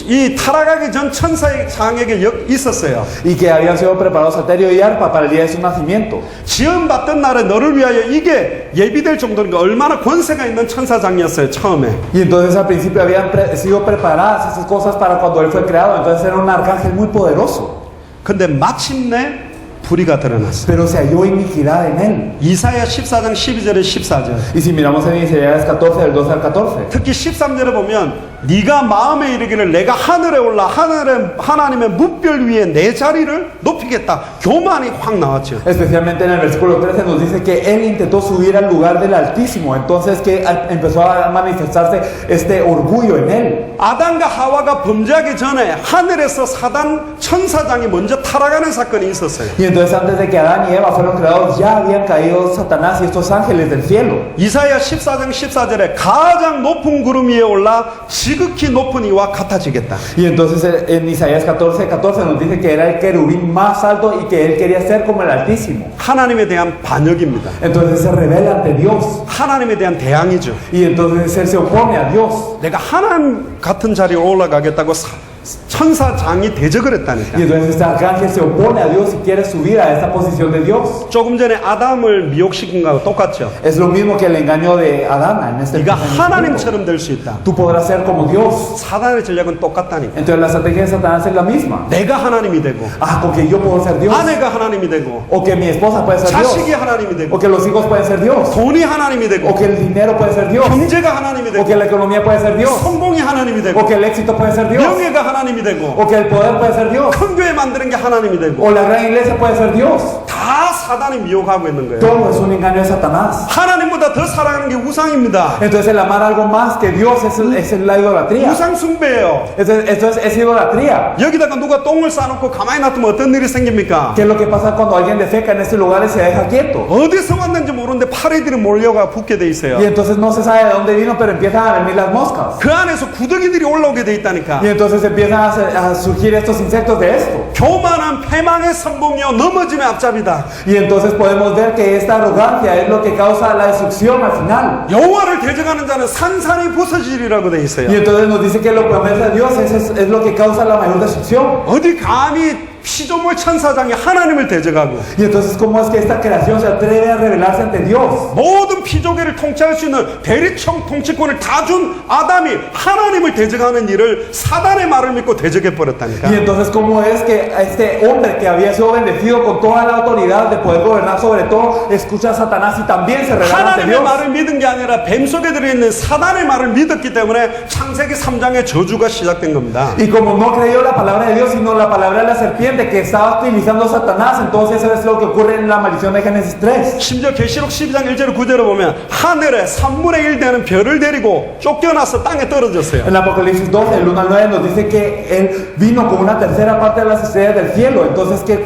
이 타락하기 전 천사의 장에게 있었어요. Y que habían sido preparados Saterio y Arpa para el día de su nacimiento. 지원받던 날에 너를 위하여 이게 예비될 정도니까 얼마나 권세가 있는 천사장이었어요 처음에. Y entonces al principio habían sido preparadas esas cosas para cuando él fue creado. Entonces era un arcángel muy poderoso. 근데 마침내 불의가 드러났어요. Pero se halló iniquidad en él. 이사야 14장 12절에 14절. Y si miramos en Isaías 14 del 12 al 14. 특히 13절에 보면 네가 마음에 이르기를 내가 하늘에 올라 하나님의 뭇별 위에 내 자리를 높이겠다. 교만이 확 나왔죠. Especialmente en el versículo 13 nos dice que él intentó subir al lugar del Altísimo. Entonces que empezó a manifestarse este orgullo en él. 아담과 하와가 범죄하기 전에 하늘에서 사단 천사장이 먼저 타락하는 사건이 있었어요. Y entonces antes de que Adán y Eva fueron creados ya habían caído Satanás y estos ángeles del cielo. 이사야 14장 14절에 가장 높은 구름 위에 올라 지극히 높은 이와 같아지겠다. Y entonces en Isaías 14 nos dice que era el querubín más alto y que él quería ser como el Altísimo. 하나님에 대한 반역입니다. Entonces se rebela ante Dios. 하나님에 대한 대항이죠. Y entonces él se opone a Dios. 내가 하나님 같은 자리에 올라가겠다고 천사장이 대적을 했다니까. Y entonces este arcángel se opone a Dios y quiere subir a esta posición de Dios. 조금 전에 아담을 미혹시킨 거하고 똑같죠. Es lo mismo que el engaño de Adán en este 네가 punto. 하나님처럼 될 수 있다. Tú podrás ser como Dios. 사단의 전략은 똑같다니까. Entonces la estrategia de Satanás es la misma. 내가 하나님이 되고 Con que yo puedo ser Dios. 아내가 하나님이 되고 O que mi esposa puede ser 자식이 Dios. 하나님이 되고 O que los hijos pueden ser Dios. 돈이 하나님이 O 되고 que el dinero puede ser Dios. 경제가 하나님이 O que 되고 la economía puede ser Dios. 성공이 하나님이 O 되고 que el éxito puede ser Dios. 명예가 하나님이 되고 O que el poder puede ser Dios. 큰 교회 만드는 게 하나님이 되고 O la gran iglesia puede ser Dios. 다 사단이 미혹하고 있는 거예요. Todo es un engaño de Satanás. 하나님보다 더 사랑하는 게 우상입니다. Entonces el amar algo más que Dios es la idolatría. 우상 숭배예요. Esto es idolatría. 여기다가 누가 똥을 싸놓고 가만히 놔두면 어떤 일이 생깁니까? ¿Qué es lo que pasa cuando alguien defeca en este lugar y se deja quieto? 어디서 왔는지 모르는데 파리들이 몰려가 붙게 돼 있어요. Y entonces no se sabe de dónde vino, pero empiezan a venir las moscas. 그 안에서 구더기들이 올라오게 돼 있다니까. Y entonces empiezan a surgir estos insectos de esto. 교만은 패망의 선봉이요 넘어짐의 앞잡이다. Y entonces podemos ver que esta arrogancia es lo que causa la destrucción al final. 여호와를 대적하는 자는 산산이 부서지리라고 돼 있어요. Y entonces nos dice que lo promesa Dios es lo que causa la mayor destrucción. 어디 감히 피조물 천사장이 하나님을 대적하고 Y entonces cómo es que esta creación se atreve a rebelarse ante Dios. 모든 피조계를 통치할 수 있는 대리청 통치권을 다 준 아담이 하나님을 대적하는 일을 사단의 말을 믿고 대적해 버렸다니까. Y entonces cómo es que este hombre que había sido bendecido con toda la autoridad de poder gobernar sobre todo escucha a Satanás y también se revela ante 하나님의 Dios. 말을 믿은 게 아니라 뱀 속에 들어있는 사단의 말을 믿었기 때문에 창세기 3장의 저주가 시작된 겁니다. Y como no creyó la palabra de Dios sino la palabra de la serpiente que estaba utilizando Satanás, entonces eso es lo que ocurre en la maldición de Génesis 3. 심지어 계시록 12장 1절 9절을 보면 하늘에 3분의 1 되는 별을 데리고 쫓겨나서 땅에 떨어졌어요. En Apocalipsis 12, el 1 al 9 nos dice que él vino con una tercera parte de las estrellas del cielo, entonces que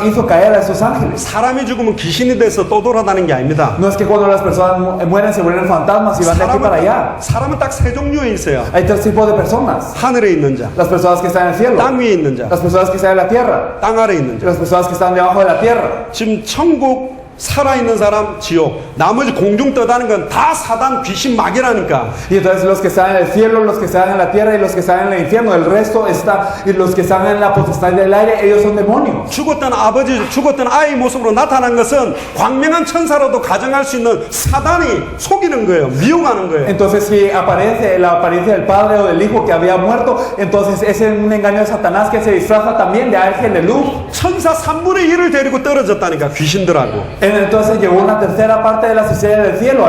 hizo caer a esos ángeles. 사람이 죽으면 귀신이 돼서 또 돌아다니는 게 아닙니다. No es que cuando las personas mueren se vuelven fantasmas y van de aquí para allá. 사람은 딱 세 종류에 있어요. Hay tres tipos de personas. 하늘에 있는 자, Las personas que están en el cielo, 땅 위에 있는 자, las personas que están en la tierra, 땅 아래 있는 자. las personas que están debajo de la tierra. 지금 천국 살아있는 사람 지옥, 나머지 공중 떠다는 건 다 사단 귀신 마귀라니까. Y entonces los que están en el cielo, los que están en la tierra y los que están en el infierno, el resto está, y los que están en la potestad del aire, ellos son demonios. 죽었던 아버지, 죽었던 아이 모습으로 나타난 것은 광명한 천사로도 가정할 수 있는 사단이 속이는 거예요. 미혹하는 거예요. Entonces si aparece la apariencia del padre o del hijo que había muerto, entonces es un engaño de Satanás que se disfraza también de ángel de luz. 천사 3분의 1을 데리고 떨어졌다니까, 귀신들하고. Entonces llegó una tercera parte de las estrellas del cielo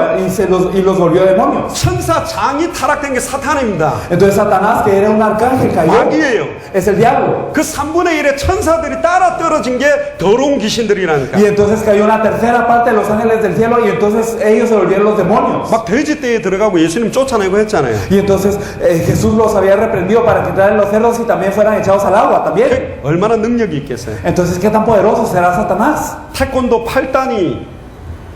y los volvió demonios. 천사 장이 타락된 게 사탄입니다. Entonces Satanás, que era un arcángel, cayó. 마귀예요. Es el diablo. 그 3분의 1의 천사들이 따라 떨어진 게 더러운 귀신들이라니까. Y entonces cayó una tercera parte de los ángeles del cielo y entonces ellos se volvieron los demonios. 막 돼지떼에 들어가고 예수님 쫓아내고 했잖아요. Y entonces Jesús los había reprendido para que entraran los cerdos y también fueran echados al agua también. 얼마나 능력이 있겠어요. Entonces, ¿qué tan poderoso será Satanás? 태권도 8단이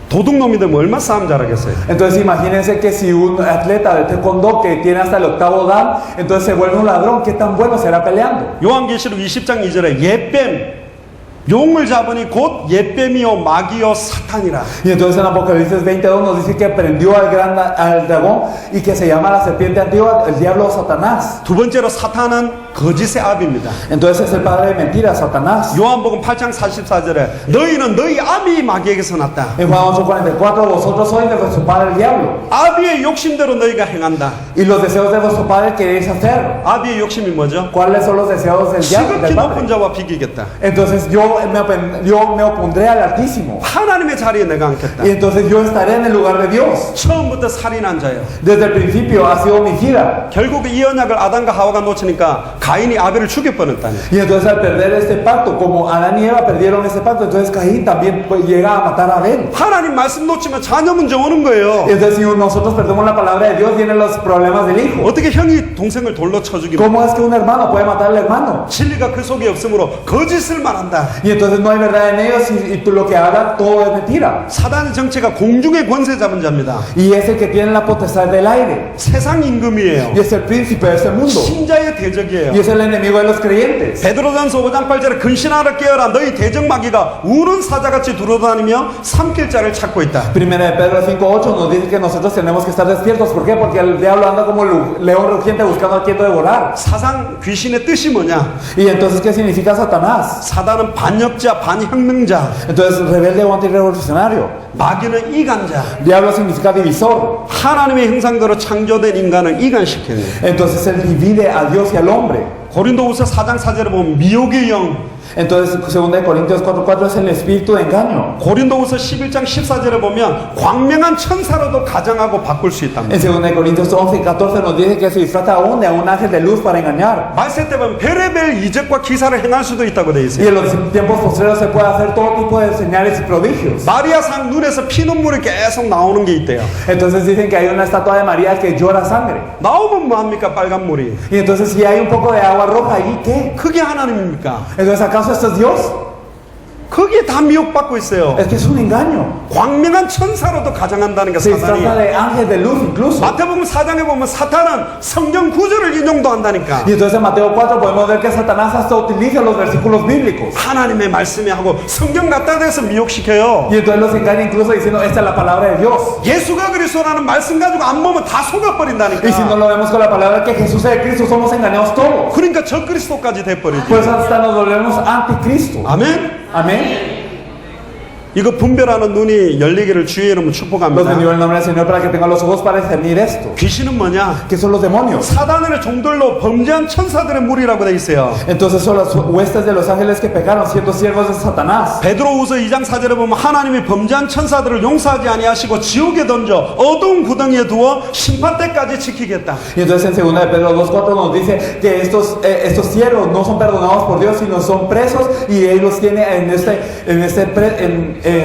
도둑놈이 되면 얼마나 싸움 잘하겠어요. Entonces imagínense que si un atleta de taekwondo que tiene hasta el octavo dan, entonces se vuelve un ladrón, ¿qué tan bueno será peleando? 요한계시록 20장 2절에 옛뱀 용을 잡으니 곧 옛뱀이요 마귀요 사탄이라. Y entonces en Apocalipsis 22 nos dice que prendió al dragón y que se llama la serpiente antigua, el diablo Satanás. 두 번째로 사탄은 거짓의 아비입니다. Entonces es el padre de mentiras, Satanás. 요한복음 8장 44절에 너희는 너희 아비 마귀에게서 났다. En Juan 8:44, vosotros sois de vuestro padre el diablo. 아비의 욕심대로 너희가 행한다. Y los deseos de vuestro padre queréis hacer. 아비의 욕심이 뭐죠? ¿Cuáles son los deseos del diablo? 지극히 높은 자와 비기겠다. Entonces yo me opondré al Altísimo. 하나님의 자리에 내가 앉겠다. Y entonces yo estaré en el lugar de Dios. 처음부터 살인한 자예요. Desde el principio ha sido homicida. 결국 이 언약을 아담과 하와가 놓치니까 가인이 아벨을 죽여 뻔했다니. Y entonces al perder este pacto, como Adán y Eva perdieron ese pacto, entonces Caín también llega a matar a Abel. 하나님 말씀 놓치면 자녀 문제 오는 거예요. Es decir, nosotros perdemos la palabra de Dios, vienen los problemas del hijo. 어떻게 형이 동생을 돌로 쳐죽이면 ¿Cómo es que un hermano puede matar al hermano? 진리가 그 속에 없으므로 거짓을 말한다. Y entonces no hay verdad en ellos y tú lo que hagas todo es mentira. 사단의 정체가 공중의 권세 잡은 자입니다. Y es el que tiene la potestad del aire. 세상 임금이에요. Y es el príncipe de este mundo. 신자의 대적이에요. Y es el enemigo de los creyentes. 베드로전서 5장 8절에 근신하라 깨어라 너희 대적마귀가 우는 사자같이 두루다니며 삼킬 자를 찾고 있다. Primera de Pedro 5:8 nos dice que nosotros tenemos que estar despiertos. ¿Por qué? Porque el diablo anda como león rugiente buscando a quien devorar. 사상 귀신의 뜻이 뭐냐? Y entonces, ¿qué significa Satanás? 사단은 반역자, 반혁명자. Entonces, rebelde o antirrevolucionario. 마귀는 이간자. Diablo significa divisor. 하나님의 형상대로 창조된 인간을 이간시키는 거예요. Entonces, él divide a Dios y al hombre. 고린도후서 4장 4절에 보면 미혹의 영. Entonces, 2 Corintios 4:4 es el espíritu de engaño. 고린도후서 11장 14절에 보면 광명한 천사로도 가정하고 바꿀 수 있답니다. En 2 Corintios 11:14 nos dice que se disfraza aún de un ángel de luz para engañar. 말세 때 보면 별의별 이적과 기사를 행할 수도 있다고 되어 Y 있어요. en los tiempos posteriores se puede hacer todo tipo de señales y prodigios. 마리아상 눈에서 피눈물이 계속 나오는 게 있대요. Entonces dicen que hay una estatua de María que llora sangre. 나오면 뭐합니까? 빨간 물이. Y entonces si hay un poco de agua roja ahí, ¿qué? 그게 하나님입니까? Entonces ¿acaso esto es Dios? 그게 다 미혹받고 있어요. Es que es un engaño. 광명한 천사로도 가정한다는 게 Se disfraza 사단이. de ángel de luz incluso. 마태복음 4장에 보면 사탄은 성경 구절을 인용도 한다니까. Y entonces en Mateo 4 podemos ver que Satanás hasta utiliza los versículos bíblicos. 하나님의 말씀이 하고 성경 갖다 대서 미혹시켜요. Y entonces los engaña incluso diciendo, esta es la palabra de Dios. 예수가 그리스도라는 말씀 가지고 안 보면 다 속아버린다니까. Y si no lo vemos con la palabra que Jesús es Cristo, somos engañados todos. 그러니까 저 그리스도까지 돼버리죠. Pues hasta nos volvemos anticristo. 아멘. Amén. 이거 분별하는 눈이 열리기를 주의 이름으로 Los 축복합니다. bendigo en el nombre del Señor para que tengan los ojos para discernir esto. 귀신은 뭐냐? ¿Qué son los demonios? 사단의 종들로 범죄한 천사들의 무리라고 돼 있어요. Entonces son las huestes de los ángeles que pecaron, siendo siervos de Satanás. 베드로후서 2장 4절에 보면 하나님이 범죄한 천사들을 용서하지 아니하시고 지옥에 던져 어두운 구덩이에 두어 심판 때까지 지키겠다. Y entonces en 2 de Pedro 2:4 nos dice que estos siervos no son perdonados por Dios, sino son presos y Él los tiene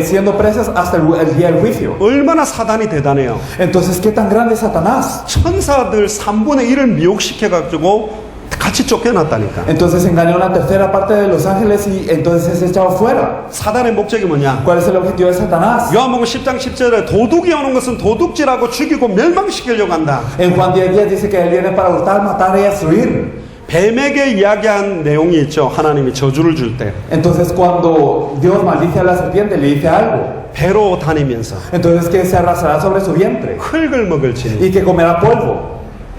siendo presos hasta el día del juicio. 얼마나 사단이 대단해요. Entonces, ¿qué tan grande es Satanás? 천사들 3분의 1을 미혹시켜가지고 같이 쫓겨났다니까. Entonces engañó a una tercera parte de los ángeles y entonces es echado fuera. 사단의 목적이 뭐냐? ¿Cuál es el objetivo de Satanás? 요한복음 10장 10절에 도둑이 오는 것은 도둑질하고 죽이고 멸망시키려고 한다. En Juan 10:10 dice que Él viene para hurtar, matar y destruir. 뱀에게 이야기한 내용이 있죠. 하나님이 저주를 줄 때 Entonces cuando Dios maldice a la serpiente le dice algo. 배로 다니면서 Entonces que se arrastrará sobre su vientre 흙을 먹을지니. y que comerá polvo.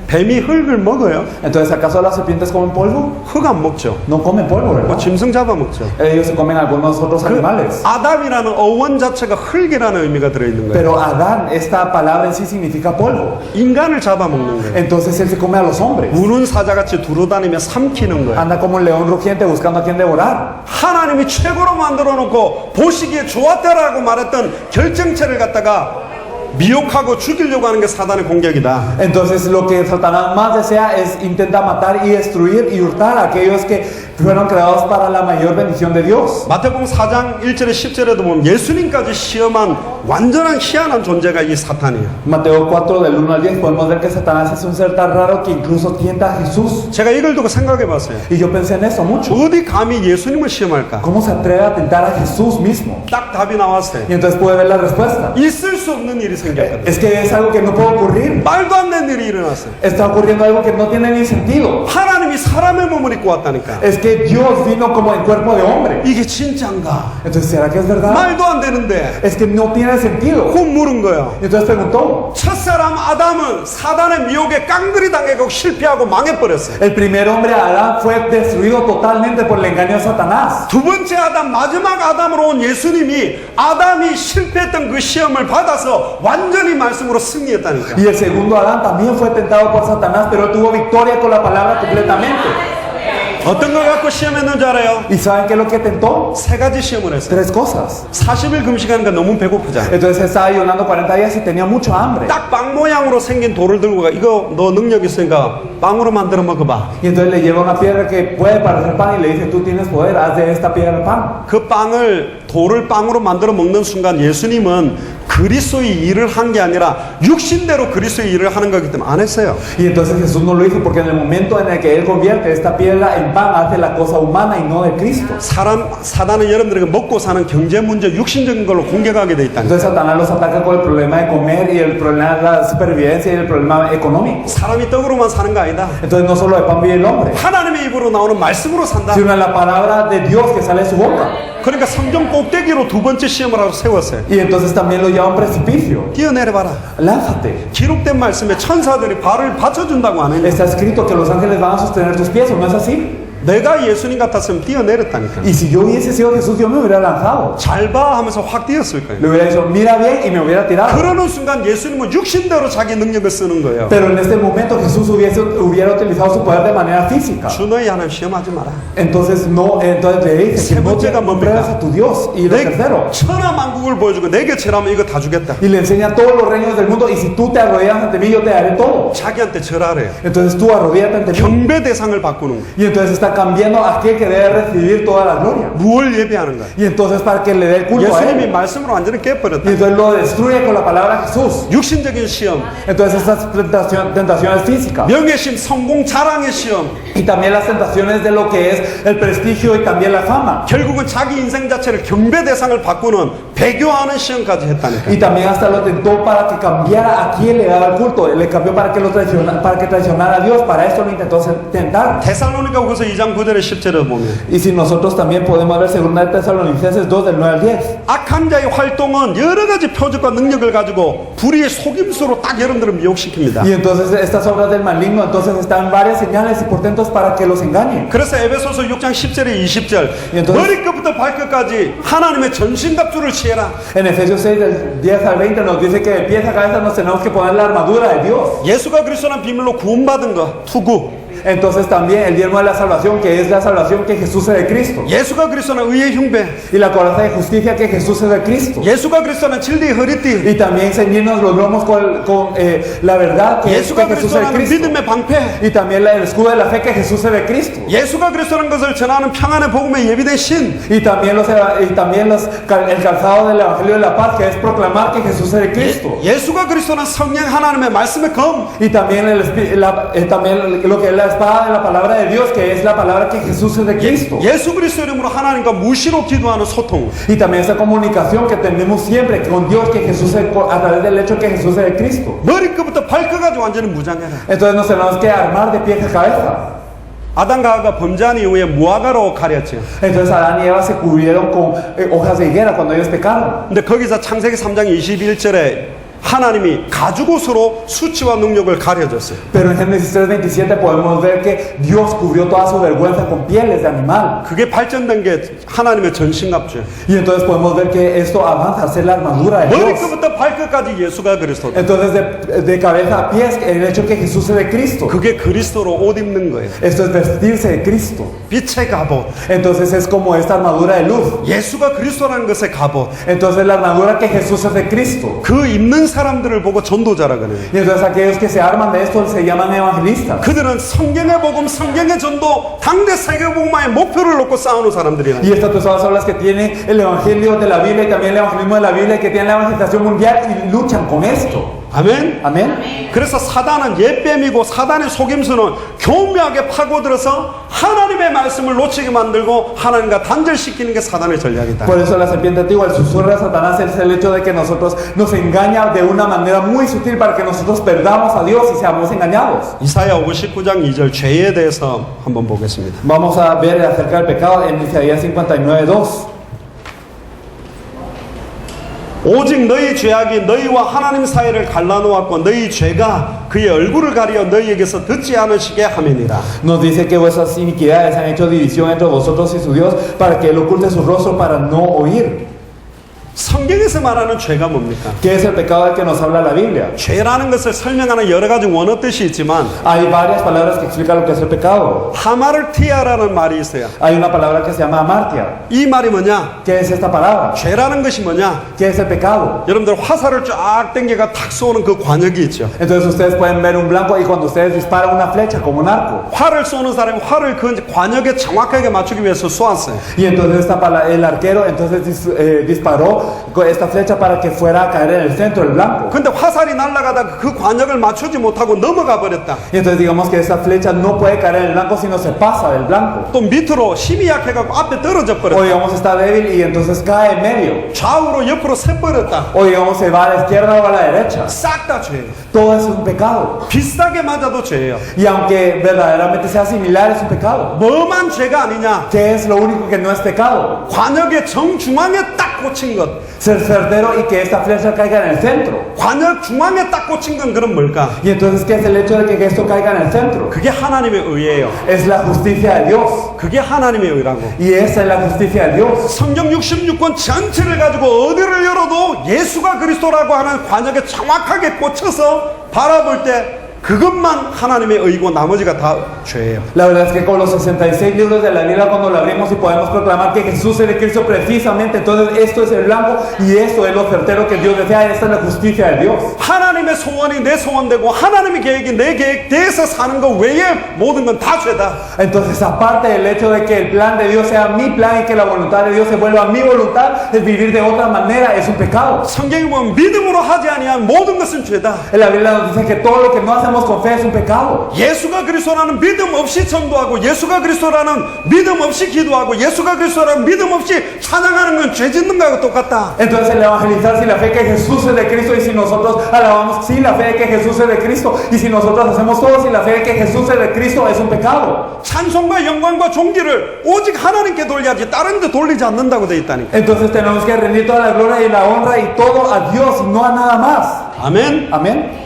뱀이 흙을 먹어요? Entonces ¿acaso las serpientes comen polvo? 흙 안 먹죠. No comen polvo, 뭐 ¿verdad? 짐승 잡아먹죠. Ellos se comen algunos otros animales. 아담이라는 어원 자체가 흙이라는 의미가 들어있는 거예요. Pero Adán, esta palabra en sí significa polvo. 인간을 잡아먹는 거예요. Entonces él se come a los hombres. 우는 사자같이 두루다니며 삼키는 거예요. Anda como un león rugiente buscando a quien devorar. 하나님이 최고로 만들어 놓고 보시기에 좋았다라고 말했던 결정체를 갖다가 미혹하고 죽이려고 하는 게 사단의 공격이다. Entonces lo que Satanás más desea es intenta matar y destruir y hurtar a aquellos que fueron creados para la mayor bendición de Dios. 마태복음 4장 1절에 10절에도 보면 예수님까지 시험한 완전한 희한한 존재가 이 사탄이에요. Mateo 4 del 1 al 10 podemos ver que Satanás es un ser tan raro que incluso tienta a Jesús. 제가 이걸 두고 생각해 봤어요. Y yo pensé en eso mucho. 어디 감히 예수님을 시험할까? ¿Cómo se atreve a tentar a Jesús mismo? 딱 답이 나왔어요. Y entonces puede ver la respuesta. 있을 수 없는 일이 생겼거든요. Es que es algo que no puede ocurrir. 말도 안 되는 일이 일어났어요. Está ocurriendo algo que no tiene ni sentido. 하나님이 사람의 몸을 입고 왔다니까. Es que Dios vino como en cuerpo de hombre. 이게 진짜인가? Entonces, ¿será que es verdad? 말도 안 되는데. Es que no tiene sentido. 곧 물은 거예요. Y entonces preguntó. 첫사람 아담은 사단의 미혹에 깡그리 당하고 실패하고 망해버렸어요. El primer hombre, Adán, fue destruido totalmente por el engaño de Satanás. 두 번째 아담, 마지막 아담으로 온 예수님이 아담이 실패했던 그 시험을 받아서 완전히 말씀으로 승리했다니까. Y el segundo Adán también fue tentado por Satanás, pero tuvo victoria con la palabra completamente. 어떤 걸 갖고 시험했는 줄 알아요? ¿Y saben qué es lo que tentó? 세 가지 시험을 했어요. Tres cosas. 40일 금식하니까 너무 배고프잖아. Entonces estaba ayunando 40 días y tenía mucho hambre. 딱 빵 모양으로 생긴 돌을 들고 가. 이거 너 능력 있으니까 빵으로 만들어 먹어봐. Y entonces le lleva una piedra que puede parecer pan y le dice, tú tienes poder, haz de esta piedra pan. 그 돌을 빵으로 만들어 먹는 순간 예수님은 그리스도의 일을 한 게 아니라 육신대로 그리스도의 일을 하는 거기 때문에 안 했어요. Y entonces Jesús no lo hizo porque en el momento en el que Él convierte esta piedra en pan, hace la cosa humana y no de Cristo. 사단은 여러분들에게 먹고 사는 경제 문제, 육신적인 걸로 공격하게 돼 있다니까. Entonces Satanás los ataca con el problema de comer y el problema de la supervivencia y el problema económico. 사람이 떡으로만 사는 거 아니다. Entonces no solo de pan vive el hombre, 하나님의 입으로 나오는 말씀으로 산다. sino en la palabra de Dios que sale de su boca. 그러니까 성경 꼭대기로 두 번째 시험을 하고 세웠어요. Y entonces también lo lleva a un precipicio. 뛰어내려봐라. Lánzate. 기록된 말씀에 천사들이 발을 받쳐준다고 안 했냐? Está escrito que los ángeles van a sostener tus pies, ¿o no es así? 내가 예수님 같았으면 뛰어내렸다니까. Y si yo hubiese sido Jesús, yo me hubiera lanzado. 잘 봐 하면서 확 뛰었을 거예요. Le hubiera dicho, mira bien, y me hubiera tirado. 그러는 순간 예수님은 육신대로 자기 능력을 쓰는 거예요. Pero en este momento Jesús hubiera utilizado su poder de manera física. 주 너희 하나님 시험하지 마라. Entonces le dice que no pruebas a tu Dios. Y lo tercero, 천하 만국을 보여주고 내게 절하면 이거 다 주겠다. y le enseña todos los reinos del mundo, y si tú te arrodillas ante mí, yo te daré todo. 자기한테 절하래요. Entonces tú arrodíllate ante mí. 경배 대상을 바꾸는 거예요. Y entonces está cambiando a aquel que debe recibir toda la gloria. 무엇을 예배하는 거야? Y entonces para que le dé el culto a 예수님이 él. 말씀으로 완전히 Y 깨버렸다. entonces lo destruye con la palabra Jesús. 육신적인 시험, Entonces estas tentaciones físicas. 명예심, 성공, 자랑의 시험, Y también las tentaciones de lo que es el prestigio y también la fama. 결국은 자기 인생 자체를 경배 대상을 바꾸는 배교하는 시험까지 했다니까. Y también hasta lo tentó para que cambiara a quien le daba el culto. Le cambió para que traicionara a Dios. Para esto lo intentó tentar. 데살로니가 후서 2장 9절에 10절에 보면 Y si nosotros también podemos ver 2 Tesalonicenses 2 del 9 al 10. 악한 자의 활동은 여러 가지 표적과 능력을 가지고 불의의 속임수로 딱 여러분들을 미혹시킵니다. Y entonces estas obras del maligno entonces están varias señales y portentos para que los engañen. 그래서 에베소서 6장 10절에 20절 entonces, 머리끝부터 발끝까지 하나님의 전신갑주를 취해라. En Efesios 6 del 10 al 20 nos dice que de pies a cabeza nos tenemos que poner la armadura de Dios. 예수가 그리스도는 비밀로 구원받은 거 투구. Entonces también el diezmo de la salvación, que es la salvación que Jesús es de Cristo. 예수가 그리스도는 의의 흉배. Y la coraza de justicia que Jesús es de Cristo. 예수가 그리스도는 진리의 허리띠. Y también ceñirnos los lomos con la verdad que Jesús es de Cristo. 믿음의 방패. Y también el escudo de la fe que Jesús es de Cristo. 예수가 그리스도는 것을 전하는 평안의 복음에 예비된 신. Y también el calzado del evangelio de la paz, que es proclamar que Jesús es de Cristo. 예수가 그리스도는 성령 하나님의 말씀의 검. Y también lo que es la espada de la palabra de Dios, que es la palabra que Jesús es de Cristo. 예수 그리스도 이름으로 하나님과 무시로 기도하는 소통. Y también esa comunicación que tenemos siempre con Dios, que Jesús es, a través del hecho que Jesús es de Cristo. 머리끝부터 발끝까지 완전히 무장해라. Entonces nos tenemos que armar de pies a cabeza. 아담과 하와가 범죄한 이후에 무화과로 가렸죠. Entonces Adán y Eva se cubrieron con hojas de higuera cuando ellos pecaron. 근데 거기서 창세기 3장 21절에 하나님이 가죽옷으로 수치와 능력을 가려줬어요. Pero en Génesis 3:27 podemos ver que Dios cubrió toda su vergüenza con pieles de animal. 그게 발전된 게 하나님의 전신갑주예요. Y entonces podemos ver que esto avanza a ser la armadura de Dios. 머리끝부터 발끝까지 예수가 그리스도다. Entonces de cabeza a pies el hecho que Jesús es de Cristo. 그게 그리스도로 옷 입는 거예요. Esto es vestirse de Cristo. 빛의 갑옷. Entonces es como esta armadura de luz. 예수가 그리스도라는 것의 갑옷. Entonces la armadura que Jesús es de Cristo. 그 입는 사람들을 보고 전도자라 그래요. Y entonces aquellos que se arman de esto se llaman evangelistas. 그들은 성경의 복음, 성경의 전도, 당대 세계복음화의 목표를 놓고 싸우는 사람들이라. Y estas personas son las que tienen el evangelio de la Biblia y también el evangelismo de la Biblia, que tienen la evangelización mundial y luchan con esto. 아멘. Amén. 그래서 사단은 옛뱀이고 사단의 속임수는 교묘하게 파고들어서 하나님의 말씀을 놓치게 만들고 하나님과 단절시키는 게 사단의 전략이다. Por eso la serpiente antigua, el susurro de Satanás es el hecho de que nosotros nos engaña de una manera muy sutil para que nosotros perdamos a Dios y seamos engañados. 이사야 59장 2절 죄에 대해서 한번 보겠습니다. Vamos a ver acerca del pecado en Isaías 59:2. 오직 너희 죄악이 너희와 하나님 사이를 갈라놓았고 너희 죄가 그의 얼굴을 가려 너희에게서 듣지 않으시게 함이니라. Nos dice que vuestras iniquidades han hecho división entre vosotros y su Dios para que él oculte su rostro para no oír. 성경에서 말하는 죄가 뭡니까? ¿Qué es el pecado del que nos habla la Biblia? 죄라는 것을 설명하는 여러 가지 원어 뜻이 있지만 Hay varias palabras que explican lo que es el pecado. 하마르티아라는 말이 있어요. Hay una palabra que se llama amartia. 이 말이 뭐냐? ¿Qué es esta palabra? 죄라는 것이 뭐냐? ¿Qué es el pecado? 여러분들 화살을 쫙 당겨가 탁 쏘는 그 관역이 있죠. Entonces ustedes pueden ver un blanco y cuando ustedes disparan una flecha como un arco. 활을 쏘는 사람이 활을 그 관역에 정확하게 맞추기 위해서 쏘았어요. Y entonces el arquero entonces disparó con esta flecha para que fuera a caer en el centro del blanco. 근데 화살이 날아가다가 그 관역을 맞추지 못하고 넘어가 버렸다. Y entonces digamos que esta flecha no puede caer en el blanco sino se pasa del blanco. 또 밑으로 힘이 약해갖고 앞에 떨어져 O 버렸다. digamos está débil y entonces cae en medio. 좌우로 옆으로 새 버렸다. O digamos se va a la izquierda o a la derecha. 싹 다 죄예요. Todo eso es un pecado. 비슷하게 맞아도 죄예요. Y aunque verdaderamente sea similar es un pecado. 뭐만 죄가 아니냐? ¿Qué es lo único que no es pecado? 관역의 정중앙에 딱 꽂힌 것. Ser certero y que esta flecha caiga en el centro. 관역 중앙에 딱 꽂힌 건 그럼 뭘까? Y entonces ¿qué es el hecho de que esto caiga en el centro? 그게 하나님의 의예요. Es la justicia de Dios. 그게 하나님의 의라고. Y esa es la justicia de Dios. 성경 66권 전체를 가지고 어디를 열어도 예수가 그리스도라고 하는 관역에 정확하게 꽂혀서 바라볼 때 그것만 하나님의 의고 나머지가 다 죄예요. La verdad es que con los 66 libros de la Biblia cuando lo abrimos y podemos proclamar que Jesús es de Cristo precisamente, entonces esto es el blanco y esto es lo certero que Dios desea, esta es la justicia de Dios. 하나님의 소원이 내 소원되고 하나님의 계획이 내 계획대에서 사는 거 외에 모든 건 다 죄다. Entonces aparte del hecho de que el plan de Dios sea mi plan y que la voluntad de Dios se vuelva mi voluntad, el vivir de otra manera es un pecado. 성경이 보면 믿음으로 하지 아니한 모든 것은 죄다. En la Biblia nos dice que todo lo que no hacemos con fe es un pecado. 예수가 그리스도라는 믿음 없이 전도하고 예수가 그리스도라는 믿음 없이 기도하고 예수가 그리스도라는 믿음 없이 찬양하는 건 죄 짓는 거하고 똑같다. Entonces el evangelizar sin la fe que Jesús es de Cristo y si nosotros alabamos sin la fe que Jesús es de Cristo y si nosotros hacemos todo sin la fe que Jesús es de Cristo es un pecado. 찬송과 영광과 존귀를 오직 하나님께 돌려야지 다른 데 돌리지 않는다고 돼 있다니까. Entonces tenemos que rendir toda la gloria y la honra y todo a Dios y no a nada más. 아멘. Amén.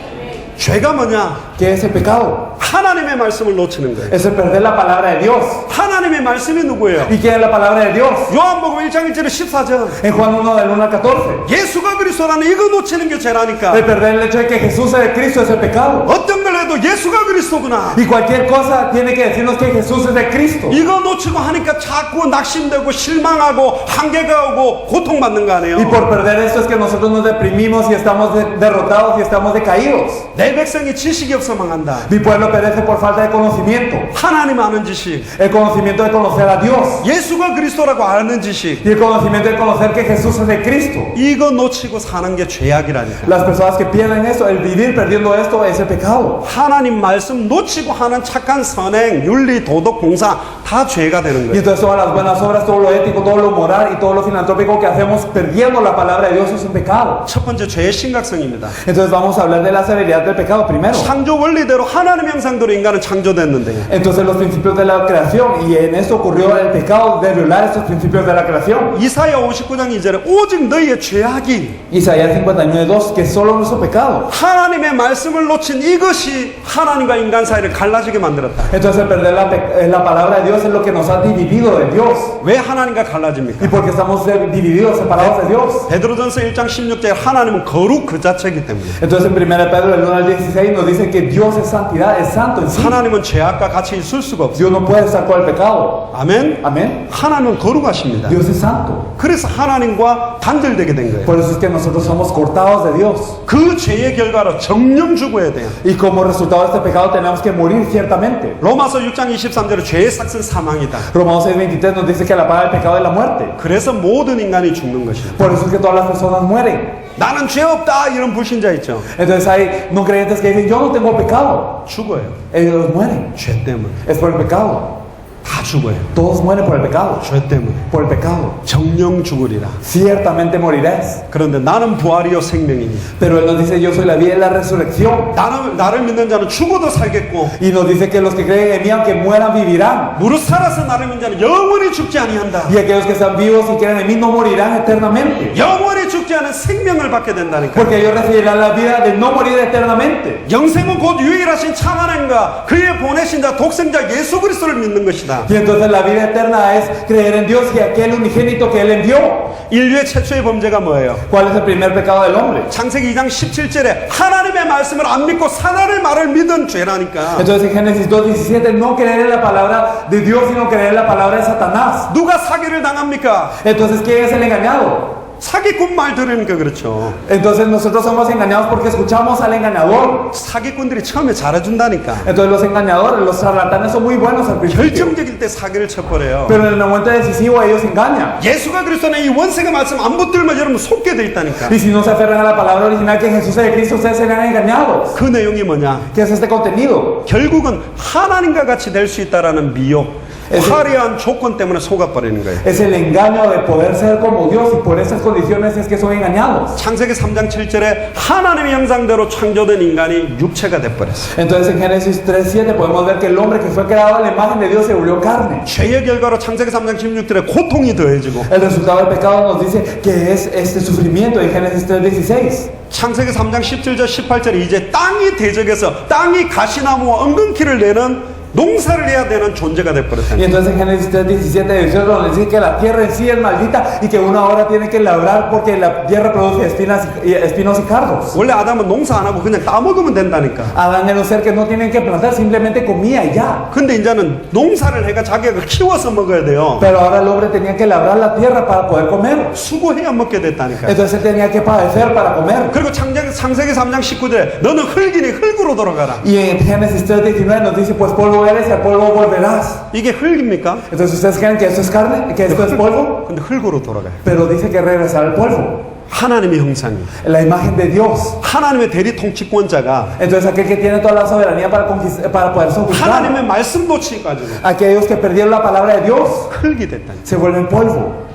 죄가 뭐냐? ¿Qué es el pecado? 하나님의 말씀을 놓치는 거예요. Es el perder la palabra de Dios. 하나님의 말씀이 누구예요? ¿Y quién es la palabra de Dios? 요한복음 1장 1절에 14절. En Juan 1 del 1 al 14. 예수가 그리스도라는 이거 놓치는 게 죄라니까. El perder el hecho de que Jesús es de Cristo es el pecado. 어떤 걸 해도 예수가 그리스도구나. Y cualquier cosa tiene que decirnos que Jesús es de Cristo. 이거 놓치고 하니까 자꾸 낙심되고 실망하고 한계가 오고 고통받는 거 아니에요? Y por perder esto es que nosotros nos deprimimos y estamos derrotados y estamos decaídos. 내 백성이 지식이 없어 망한다. Mi pueblo perece por falta de conocimiento. 하나님 아는 지식, El conocimiento de conocer a Dios. 예수가 그리스도라고 아는 지식, Y el conocimiento de conocer que Jesús es de Cristo. 이거 놓치고 사는 게 죄악이라니까. Las personas que pierden esto, el vivir perdiendo esto es el pecado. 하나님 말씀 놓치고 하는 착한 선행, 윤리, 도덕, 봉사 다 죄가 되는 Y 거예요. entonces todas las buenas obras, todo lo ético, todo lo moral y todo lo filantrópico que hacemos perdiendo la palabra de Dios es un pecado. 첫 번째 죄의 심각성입니다. Entonces vamos a hablar de la severidad del pecado primero. 창조 원리대로 하나님 형상대로 인간은 창조됐는데요. Entonces los principios de la creación, y en eso ocurrió el pecado de violar estos principios de la creación. 이사야 59장 2절에 오직 너희의 죄악이 Isaías 59:2, que solo nuestro pecado. 하나님의 말씀을 놓친 이것이 하나님과 인간 사이를 갈라지게 만들었다. Entonces perder la palabra de Dios es lo que nos ha dividido de Dios. 왜 하나님과 갈라집니까? Y porque estamos divididos, separados de Dios. 베드로전서 1장 16절에 하나님은 거룩 그 자체이기 때문에 Entonces en 1 Pedro del 1 al 16 nos dice que Dios es santidad, es santo en sí. 하나님은 죄악과 같이 있을 수가 없어요. Dios no puede estar con el pecado. 아멘. Amén. 하나님은 거룩하십니다. Dios es santo. 그래서 하나님과 단절되게 된 거예요. Por eso es que nosotros somos cortados de Dios. 그 죄의 결과로 정령 죽어야 돼요. Y como resultado de este pecado tenemos que morir ciertamente. 로마서 6장 23절에 죄의 삭은 사망이다. Romanos 6:23 nos dice que la paga del pecado es la muerte. 그래서 모든 인간이 죽는 것이다. Por eso es que todas las personas mueren. 나는 죄 없다 이런 불신자 있죠. Entonces hay no creyentes que dicen yo no tengo pecado. 죽어요. Ellos mueren. 죄 때문에. Es por el pecado. 다 죽어요. Todos mueren por el pecado. 죄 때문에. Por el pecado. 정령 죽으리라. Ciertamente morirás. 그런데 나는 부활이요 생명이니. Pero Él nos dice yo soy la vida y la resurrección. 나를 믿는 자는 죽어도 살겠고 Y nos dice que los que creen en mí aunque mueran vivirán. 무릇 살아서 나를 믿는 자는 영원히 죽지 아니한다. Y aquellos que están vivos y creen en mí no morirán eternamente. 영원히 죽지 않은 생명을 받게 된다니까. Porque ellos recibirán la vida de no morir eternamente. 영생은 곧 유일하신 참 하나님과 그의 보내신 자 독생자 예수 그리스도를 믿는 것이다. Y entonces la vida eterna es creer en Dios y aquel unigénito que Él envió. 인류의 최초의 범죄가 뭐예요? ¿Cuál es el primer pecado del hombre? 창세기 2장 17절에 하나님의 말씀을 안 믿고 사단의 말을 믿은 죄라니까. Entonces en Génesis 2:17 no creer en la palabra de Dios sino creer en la palabra de Satanás. 누가 사기를 당합니까? Entonces ¿quién es el engañado? 사기꾼 말 들으니까 그렇죠. Entonces nosotros somos engañados porque escuchamos al engañador. 사기꾼들이 처음에 잘해준다니까. Entonces los engañadores, los charlatanes son muy buenos al principio. 결정적일 때 사기를 쳐버려요. Pero en el momento decisivo ellos engañan. 예수가 그리스도는 이 원색의 말씀 안 붙들면 여러분 속게 돼 있다니까. Y si no se aferran a la palabra original que Jesús es de Cristo, ustedes serán engañados. 그 내용이 뭐냐? ¿Qué es este contenido? 결국은 하나님과 같이 될 수 있다라는 미혹, 화려한 조건 때문에 속아버리는 거예요. Es el engaño de poder ser como Dios y por esas condiciones es que son engañados. 창세기 3장 7절에 하나님의 형상대로 창조된 인간이 육체가 돼버렸어요. Entonces en Génesis 3:7 podemos ver que el hombre que fue creado a la imagen de Dios se volvió carne. 죄의 결과로 창세기 3장 16절에 고통이 더해지고 El resultado del pecado nos dice que es este sufrimiento en Génesis 3:16. 창세기 3장 17절 18절에 이제 땅이 대적해서 땅이 가시나무와 엉겅퀴를 내는 농사를 해야 되는 존재가 Y 돼버렸어요. entonces en Génesis 3:17 nos dice que la tierra en sí es maldita y que uno ahora tiene que labrar porque la tierra produce espinos y cardos. 원래 아담은 농사 안 하고 그냥 따먹으면 된다니까. Adán era un ser que no tienen que plantar, simplemente comía y ya. 근데 이제는 농사를 해가 자기가 키워서 먹어야 돼요. Pero ahora el hombre tenía que labrar la tierra para poder comer. 수고해야 먹게 됐다니까. Entonces él tenía que padecer para comer. 그리고 창세기 3장 19절에 너는 흙이니 흙으로 돌아가라. Y en Génesis 3:19 nos dice, pues polvo eres y al polvo volverás. 이게 흙입니까? Entonces ustedes creen que esto es carne, que esto es polvo, 근데 흙으로 돌아가요. pero dice que regresar al polvo. 하나님의 형상이. La imagen de Dios. 하나님의 대리 통치권자가 Entonces aquel que tiene toda la soberanía para poder conquistar. 하나님의 말씀 놓치가지고 Aquellos que perdieron la palabra de Dios 흙이 됐다니. se vuelven polvo.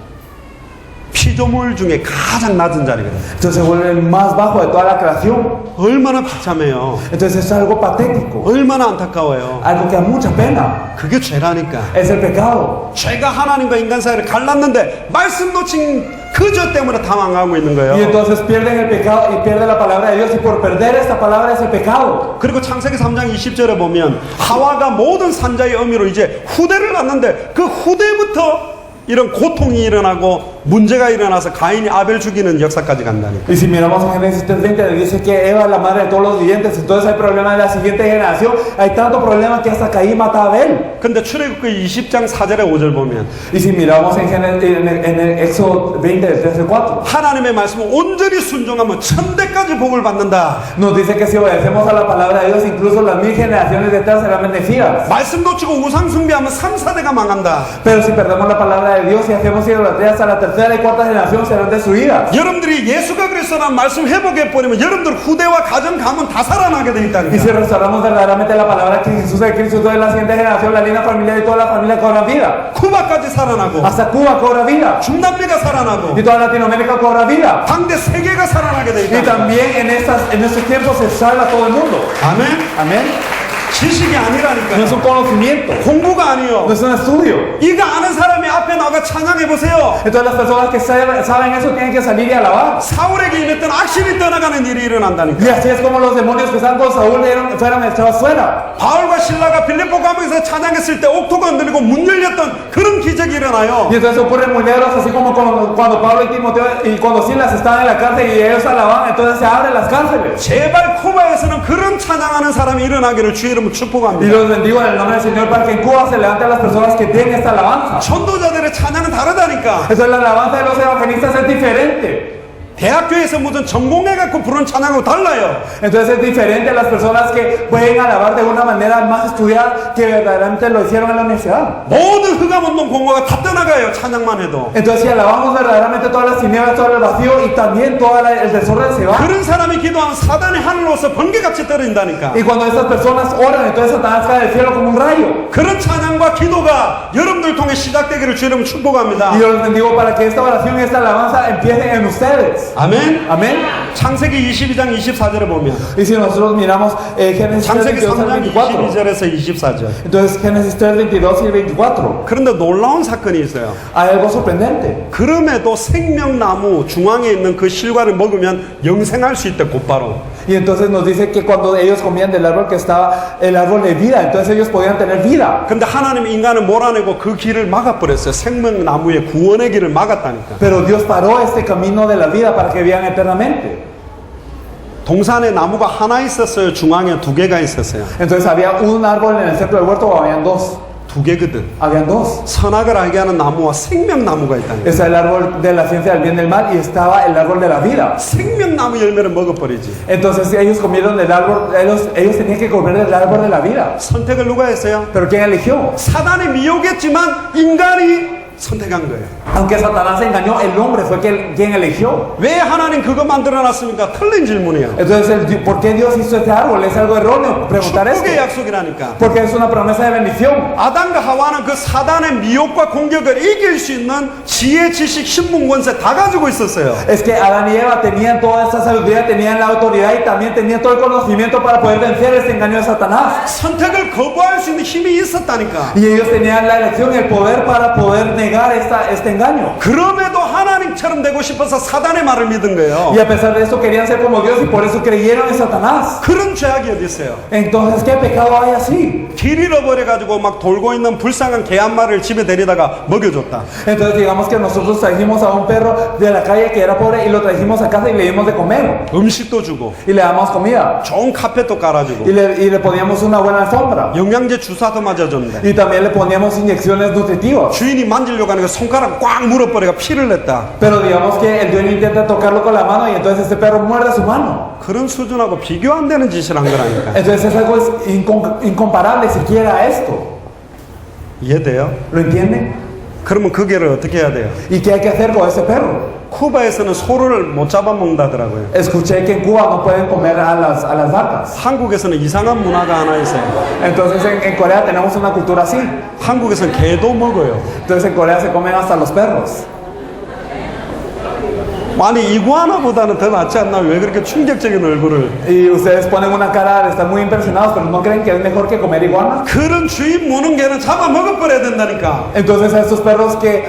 피조물 중에 가장 낮은 자리거든. Entonces se vuelven el más bajo de toda la creación. 얼마나 비참해요. Entonces es algo patético, 얼마나 안타까워요. algo que da mucha pena. 그게 죄라니까. Es el pecado. 죄가 하나님과 인간 사이를 갈랐는데 말씀 놓친 그 죄 때문에 다 망하고 있는 Y 거예요. entonces pierden el pecado y pierden la palabra de Dios y por perder esta palabra es el pecado. 그리고 창세기 3장 20절에 보면 하와가 모든 산자의 의미로 이제 후대를 낳는데 그 후대부터 이런 고통이 일어나고 문제가 일어나서 가인이 아벨 죽이는 역사까지 간다니까. Y si miramos en Génesis 3:20 dice que Eva es la madre de todos los vivientes. Entonces hay problemas en la siguiente generación. Hay tanto problema que hasta Caín mata a Abel. 근데 출애굽기 20장 4절에 5절 보면 Y si miramos en el Éxodo 20 del 13 al 4 하나님의 말씀을 온전히 순종하면 천대까지 복을 받는다. nos dice que si obedecemos a la palabra de Dios incluso las 1000 generaciones detrás serán bendecidas. 말씀 놓치고 우상 숭배하면 3, 4대가 망한다. Pero si perdemos la palabra de Dios y hacemos idolatría hasta la tercera y cuarta generación serán destruidas. 여러분들이 예수가 그리스도라는 말씀 회복해 버리면 여러분들 후대와 가정 가문 다 살아나게 돼 Y si 있다니까. restauramos verdaderamente la palabra que Jesús es Cristo, entonces la siguiente generación, la línea familiar y toda la familia cobra vida. 쿠바까지 살아나고 Hasta Cuba cobra vida. 중남미가 살아나고 Y toda Latinoamérica cobra vida. 당대 세계가 살아나게 돼 Y 있다. también en estos tiempos se salva todo el mundo. 아멘. Amén. 지식이 no es 아니라니까요. un conocimiento, 공부가 아니요. no es un estudio. 이거 아는 사람이 앞에 나가 찬양해 보세요. Entonces las personas que saben eso tienen que salir y alabar. 사울에게 임했던 악신이 떠나가는 일이 일어난다니까. Y así es como los demonios que están con Saúl fueron echados fuera. 바울과 신라가 빌립보 감옥에서 찬양했을 때 옥토가 흔들리고 문 열렸던 그런 기적이 일어나요. Y entonces ocurren milagros así como cuando Pablo y Timoteo y cuando Silas estaban en la cárcel y ellos alaban, entonces se abren las cárceles. 제발 쿠바에서는 그런 찬양하는 사람이 일어나기를 주의 이름으로 Y 축복합니다. los bendigo en el nombre del Señor para que en Cuba se levanten las personas que tienen esta alabanza. 전도자들의 찬양은 다르다니까. Entonces la alabanza de los evangelistas es diferente. 대학교에서 무슨 전공해갖고 부르는 찬양하고 달라요. Entonces es diferente a las personas que pueden alabar de una manera más estudiada que verdaderamente lo hicieron en la universidad. 모든 흑암운동 공허가 다 떠나가요. 찬양만 해도. Entonces si alabamos verdaderamente todas las tinieblas, todo el vacío y también todo el desorden se va. 그런 사람이 기도하면 사단의 하늘로서 번개같이 떨어진다니까. Y cuando estas personas oran, entonces Satanás cae del cielo como un rayo. 그런 찬양과 기도가 여러분들 통해 시작되기를 주의 이름으로 축복합니다. Y yo les bendigo para que esta oración y esta alabanza empiece en ustedes. 아멘. Amén. 창세기 22장 24절에 보면 Y si nosotros miramos Génesis 3, 창세기 22 al 3장 24. 22절에서 24절. Entonces Génesis 3, 22 y 24. 그런데 놀라운 사건이 있어요. Hay algo sorprendente. 그럼에도 생명나무 중앙에 있는 그 실과를 먹으면 영생할 수 있대 곧바로. Y entonces nos dice que cuando ellos comían del árbol que estaba el árbol de vida, entonces ellos podían tener vida. 근데 하나님 인간을 몰아내고 그 길을 막아버렸어요. 생명나무의 구원의 길을 막았다니까. Pero Dios paró este camino de la vida para que vivan eternamente. 동산에 나무가 하나 있었어요. 중앙에 두 개가 있었어요. Entonces había un árbol en el centro del huerto o habían dos. 두 개거든. Habían dos. 선악을 알게 하는 나무와 생명나무가 있다니까. Está el árbol de la ciencia del bien y del mal y estaba el árbol de la vida. 생명나무 열매를 먹어버리지. Entonces ellos comieron del árbol, ellos tenían que comer del árbol de la vida. 선택을 누가 했어요? Pero ¿quién eligió? 사단의 미혹했지만 인간이 선택한 거예요. Aunque Satanás se engañó, el hombre fue quien eligió. 왜 하나님 그거 만들어놨습니까? 틀린 질문이에요. Entonces, ¿por qué Dios hizo este árbol? Es algo erróneo preguntar esto. 축복의 약속이라니까. Porque es una promesa de bendición. 아담과 하와는 그 사단의 미혹과 공격을 이길 수 있는 지혜, 지식, 신분, 권세 다 가지고 있었어요. Es que Adán y Eva tenían toda esta sabiduría, tenían la autoridad y también tenían todo el conocimiento para poder vencer este engaño de Satanás. 선택을 거부할 수 있는 힘이 있었다니까. Y ellos tenían la elección y el poder para poder negar este engaño. 그럼에도 하나님처럼 되고 싶어서 사단의 말을 믿은 거예요. Y a pesar de eso querían ser como Dios y por eso creyeron en Satanás. 그런 죄악이 어디 있어요? Entonces, ¿qué pecado hay así? 길 잃어버려가지고 막 돌고 있는 불쌍한 개 한 마리를 집에 데리다가 먹여줬다. Entonces digamos que nosotros trajimos a un perro de la calle que era pobre y lo trajimos a casa y le dimos de comer. 음식도 주고 Y le damos comida. 좋은 카펫도 깔아주고 Y le poníamos una buena alfombra. 영양제 주사도 맞아줬는데 Y también le poníamos inyecciones nutritivas. 주인이 만지려고 하니까 손가락 꽉 물어버려가 피를 냈다. Pero digamos que el dueño intenta tocarlo con la mano y entonces este perro muerde su mano. 그런 수준하고 비교 안 되는 짓을 한 거라니까. Entonces es algo incomparable siquiera a esto. 이해돼요? ¿Lo entienden? 그러면 그 개를 어떻게 해야 돼요? ¿Y qué hay que hacer con ese perro? 쿠바에서는 소를 못 잡아먹는다더라고요. Escuché que en Cuba no pueden comer a las vacas. 한국에서는 이상한 문화가 하나 있어요. Entonces en Corea tenemos una cultura así. 한국에서는 개도 먹어요. Entonces en Corea se comen hasta los perros. 아니 이구아나보다는 더 낫지 않나? 왜 그렇게 충격적인 얼굴을? Y ustedes ponen una cara de estar muy impresionados, pero ¿no creen que es mejor que comer iguana? 그런 주인 무는 개는 잡아 먹어버려야 된다니까. Entonces a estos perros que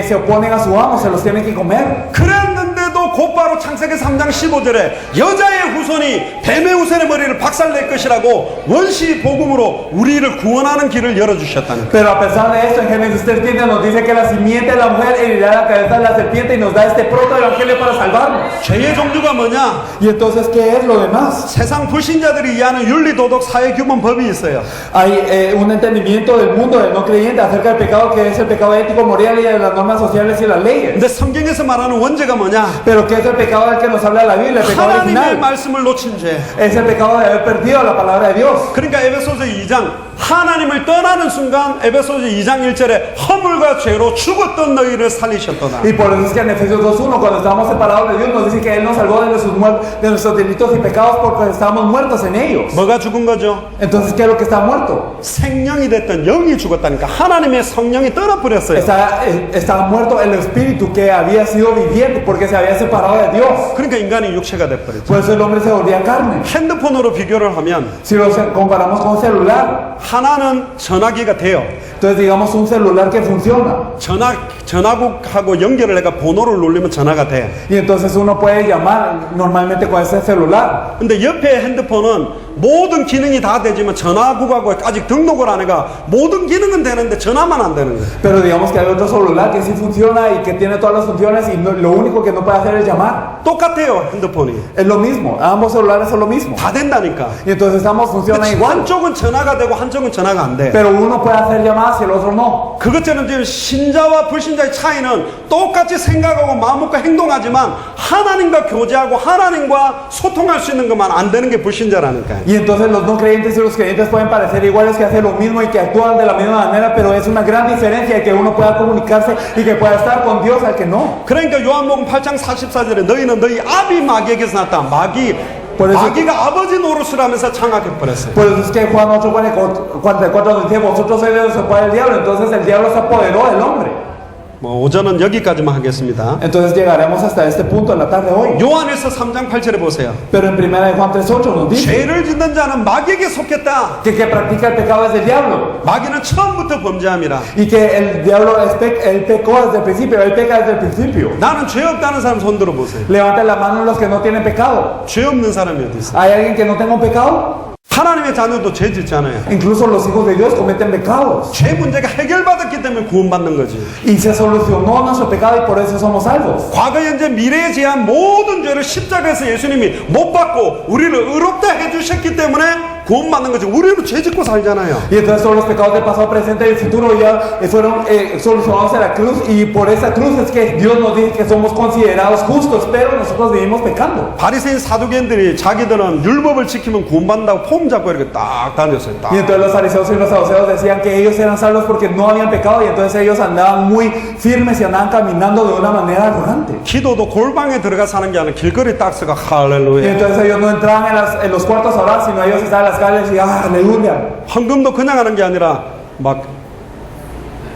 se oponen a su amo se los tienen que comer. 그랬는데도 곧바로 창세기 3장 15절에 여자의 후손이 뱀의 후손의 머리를 박살낼 것이라고 원시 복음으로 우리를 구원하는 길을 열어주셨다니까. Pero a pesar de esto, en Génesis 3:15 nos dice que la simiente de la mujer herirá la cabeza de la serpiente y nos da este proto evangelio para salvarnos. 죄의 종류가 뭐냐? Y entonces, ¿qué es lo demás? 세상 불신자들이 이해하는 윤리, 도덕, 사회, 규범, 법이 있어요. Hay un entendimiento del mundo del no creyente acerca del pecado que es el pecado ético, moral y de las normas sociales y las leyes. 근데 성경에서 말하는 원죄가 뭐냐? Pero ¿qué es el pecado del que nos habla la Biblia? El pecado 하나님의 original. 말씀을 놓친 죄. Es el pecado de haber perdido la palabra de Dios. 그러니까 에베소서 2장 하나님을 떠나는 순간 에베소서 2장 1절에 허물과 죄로 죽었던 너희를 살리셨도다. Y por eso es que en Efesios 2:1, cuando estábamos separados de Dios, nos dice que Él nos salvó de nuestros delitos y pecados porque estábamos muertos en ellos. 뭐가 죽은 거죠? Entonces, ¿qué es lo que está muerto? 생명이 됐던 영이 죽었다니까. 하나님의 성령이 떠나버렸어요. Estaba muerto el espíritu que había sido viviente porque se había separado de Dios. 그러니까 인간이 육체가 돼버렸죠. Por eso el hombre se volvía carne. 핸드폰으로 비교를 하면 Si lo comparamos con un celular, 하나는 전화기가 돼요. entonces digamos un celular que funciona. 전화국하고 연결을 해가 번호를 누르면 전화가 돼. Y entonces uno puede llamar normalmente con ese celular. 근데 옆에 핸드폰은 모든 기능이 다 되지만 전화국하고 아직 등록을 안 해가 모든 기능은 되는데 전화만 안 되는 거예요. Pero digamos que hay otro celular que sí funciona y que tiene todas las funciones y lo único que no puede hacer es llamar. 똑같아요, 핸드폰이. Es lo mismo, ambos celulares son lo mismo. 다 된다니까. Y entonces ambos funcionan igual. 한쪽은 전화가 되고 한쪽은 전화가 안 돼. Pero uno puede hacer llamadas y el otro no. 그것처럼 지금 신자와 불신자의 차이는 똑같이 생각하고 마음먹고 행동하지만 하나님과 교제하고 하나님과 소통할 수 있는 것만 안 되는 게 불신자라니까요. Y entonces los no creyentes y los creyentes pueden parecer iguales, que hacen lo mismo y que actúan de la misma manera, pero es una gran diferencia de que uno pueda comunicarse y que pueda estar con Dios al que no. 그러니까 요한복음 8장 44절에 너희는 너희 아비 마귀에게서 났다. Por eso- 마귀가 아버지 노릇을 하면서 창악해 버렸어요. Por eso es que Juan 8:44 nos dice, vosotros sois de los cual el diablo. Entonces el diablo se apoderó del hombre. 뭐 오전은 여기까지만 하겠습니다. Entonces llegaremos hasta este punto en la tarde hoy. 요한에서 3장 8절에 보세요. Pero en 1 de Juan 3:8 nos dice 죄를 짓는 자는 마귀에게 속했다. que practica el pecado es del diablo. 마귀는 처음부터 범죄함이라. Y que el diablo él pecó desde el principio, él peca desde el principio. 나는 죄 없다는 사람 손 들어 보세요. Levanten la mano los que no tienen pecado. 죄 없는 사람이 어디 있어? ¿Hay alguien que no tenga un pecado? 하나님의 자녀도 죄 짓잖아요. Incluso los hijos de Dios cometen pecados. 죄 문제가 해결받았기 때문에 구원받는 거지. Y se solucionó nuestro pecado y por eso somos salvos. 과거, 현재, 미래에 제한 모든 죄를 십자가에서 예수님이 못 받고 우리를 의롭다 해주셨기 때문에 구원받는 거지. 우리는 죄 짓고 살잖아요. Y entonces todos los pecados del pasado, presente y futuro ya fueron solucionados en la cruz. Y por esa cruz es que Dios nos dice que somos considerados justos, pero nosotros vivimos pecando. 바리새인 사두개인들이 자기들은 율법을 지키면 구원받는다고 폼 잡고 이렇게 딱 다녔어요. 딱. Y entonces los fariseos y los saduceos decían que ellos eran salvos porque no habían pecado. Y entonces ellos andaban muy firmes y andaban caminando de una manera arrogante. 기도도 골방에 들어가 사는 게 아니라 길거리 딱 서가 Y 할렐루야. entonces ellos no entraban en los cuartos a orar, sino ellos estaban en las calles y aleluya. 헌금도 그냥 하는 게 아니라 막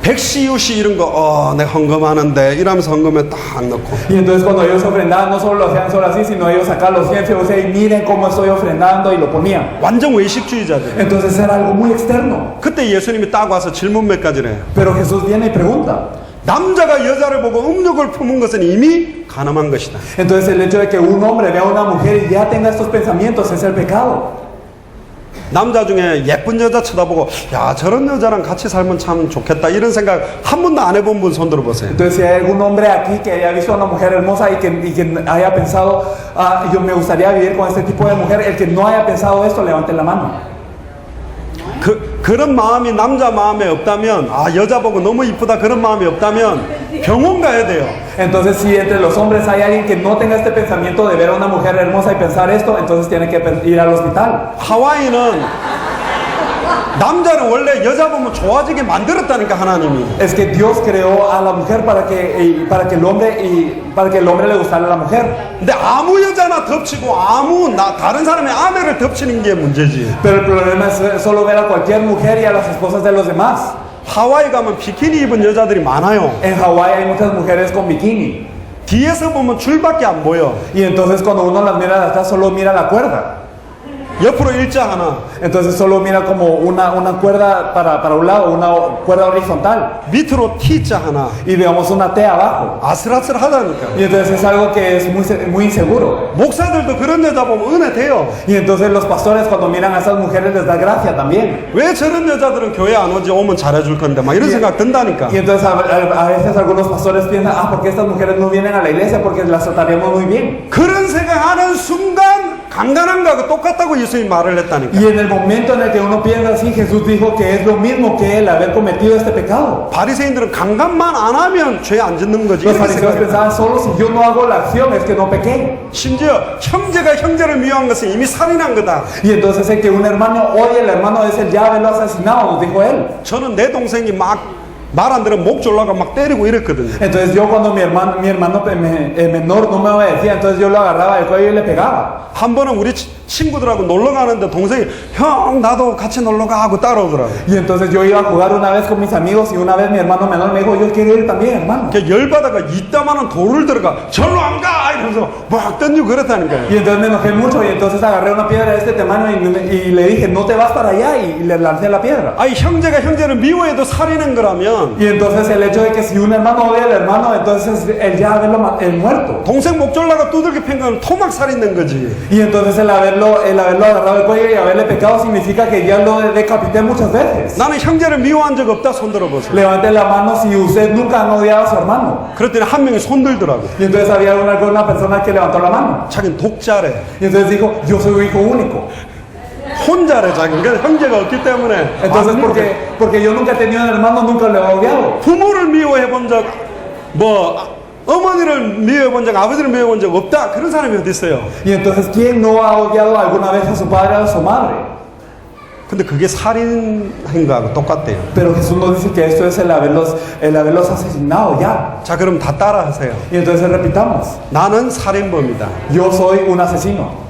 백시유시 이런 거 내가 헌금하는데 이러면서 헌금에 딱 넣고. Y entonces cuando ellos ofrendaban no solo lo hacían solo así, sino ellos sacaban los 100 feudos y miren cómo estoy ofrendando y lo ponían. 완전 외식주의자들. Entonces era algo muy externo. 그때 예수님이 딱 와서 질문 몇 가지를 해요. Pero Jesús viene y pregunta. 남자가 여자를 보고 음욕을 품은 것은 이미 가늠한 것이다. Entonces el hecho de que un hombre vea a una mujer y ya tenga estos pensamientos es el pecado. 남자 중에 예쁜 여자 쳐다보고 야 저런 여자랑 같이 살면 참 좋겠다 이런 생각 한 번도 안 해본 분 손 들어보세요. Entonces si hay algún hombre aquí que haya visto a una mujer hermosa y que haya pensado, yo me gustaría vivir con este tipo de mujer, el que no haya pensado esto, levante la mano. 그런 마음이 남자 마음에 없다면 여자 보고 너무 이쁘다 그런 마음이 없다면 병원 가야 돼요. Entonces si entre los hombres hay alguien que no tenga este pensamiento de ver a una mujer hermosa y pensar esto, entonces tiene que ir al hospital. 하와이는 남자는 원래 여자 보면 좋아지게 만들었다니까 하나님이. Es que Dios creó a la mujer para que el hombre le gustara a la mujer. 근데 아무 여자나 덮치고 다른 사람의 아내를 덮치는 게 문제지. Pero el problema es solo ver a cualquier mujer y a las esposas de los demás. 하와이 가면 비키니 입은 여자들이 많아요. En Hawái hay muchas mujeres con bikini. 뒤에서 보면 줄밖에 안 보여. Y entonces cuando uno las mira de atrás solo mira la cuerda. 옆으로 일자 하나. Entonces solo mira como una cuerda para un lado, una cuerda horizontal. 밑으로 T자 하나. Y digamos una T abajo. 아슬아슬하다니까. Y entonces es algo que es muy inseguro. 목사들도 그런 여자 보면 은혜 돼요. Y entonces los pastores cuando miran a esas mujeres les da gracia también. 왜 저런 여자들은 교회 안 오지? 오면 잘해줄 건데 막 이런 생각 든다니까. Y entonces a veces algunos pastores piensan, ¿por qué estas mujeres no vienen a la iglesia? Porque las trataríamos muy bien. 그런 생각하는 순간 강간한 거하고 똑같다고 예수님이 말을 했다니까. Y en el momento en el que uno piensa así, Jesús dijo que es lo mismo que él haber cometido este pecado. 바리새인들은 강간만 안 하면 죄 안 짓는 거지. Los 이렇게 fariseos 생각해요. pensaban, solo si yo no hago la acción es que no pequé. 심지어 형제가 형제를 미워한 것은 이미 살인한 거다. Y entonces el que un hermano odia al hermano es el ya haberlo asesinado, nos dijo él. 저는 내 동생이 막 말 안 들으면 목 졸라가 막 때리고 이랬거든요. Entonces yo cuando mi hermano menor no me obedecía, entonces yo lo agarraba del cuello y le pegaba. 한 번은 우리 친구들하고 놀러 가는데 동생이 형 나도 같이 놀러 가 하고 따라오더라고. Y entonces yo iba a jugar una vez con mis amigos y una vez mi hermano menor me dijo, yo quiero ir también, hermano. 그 열받아가 이따만한 돌을 들어가 절로 안 가 이러면서 막 던지고 그랬다니까요. Y entonces me enojé mucho y entonces agarré una piedra de este tamaño y le dije, no te vas para allá, y le lancé la piedra. 아니 형제가 형제를 미워해도 살인한 거라면 Y entonces el hecho de que si un hermano odia al hermano, entonces él ya haberlo muerto. 동생 목 졸라가 두들겨 팬 거는 토막 살인된 거지. Y entonces el haberlo agarrado del cuello y haberle pecado significa que ya lo decapité muchas veces. 나는 형제를 미워한 적 없다. 손 들어보세요. Levante la mano si usted nunca han odiado a su hermano. 그랬더니 한 명이 손 들더라고. Y entonces había una persona que levantó la mano. 자기는 독자래. Y entonces dijo, yo soy hijo único. 혼자래 자기는. 그러니까 형제가 없기 때문에. Entonces porque yo nunca he tenido un hermano, nunca lo he odiado. 부모를 미워해 본 적, 어머니를 미워해 본 적, 아버지를 미워해 본 적 없다. 그런 사람이 어디 있어요? Y entonces, ¿quién no ha odiado alguna vez a su padre o a su madre? 근데 그게 살인한 거하고 똑같대요. Pero Jesús nos dice que esto es el haberlos asesinado ya. 자, 그럼 다 따라 하세요. Y entonces repitamos, 나는 살인범이다. yo soy un asesino.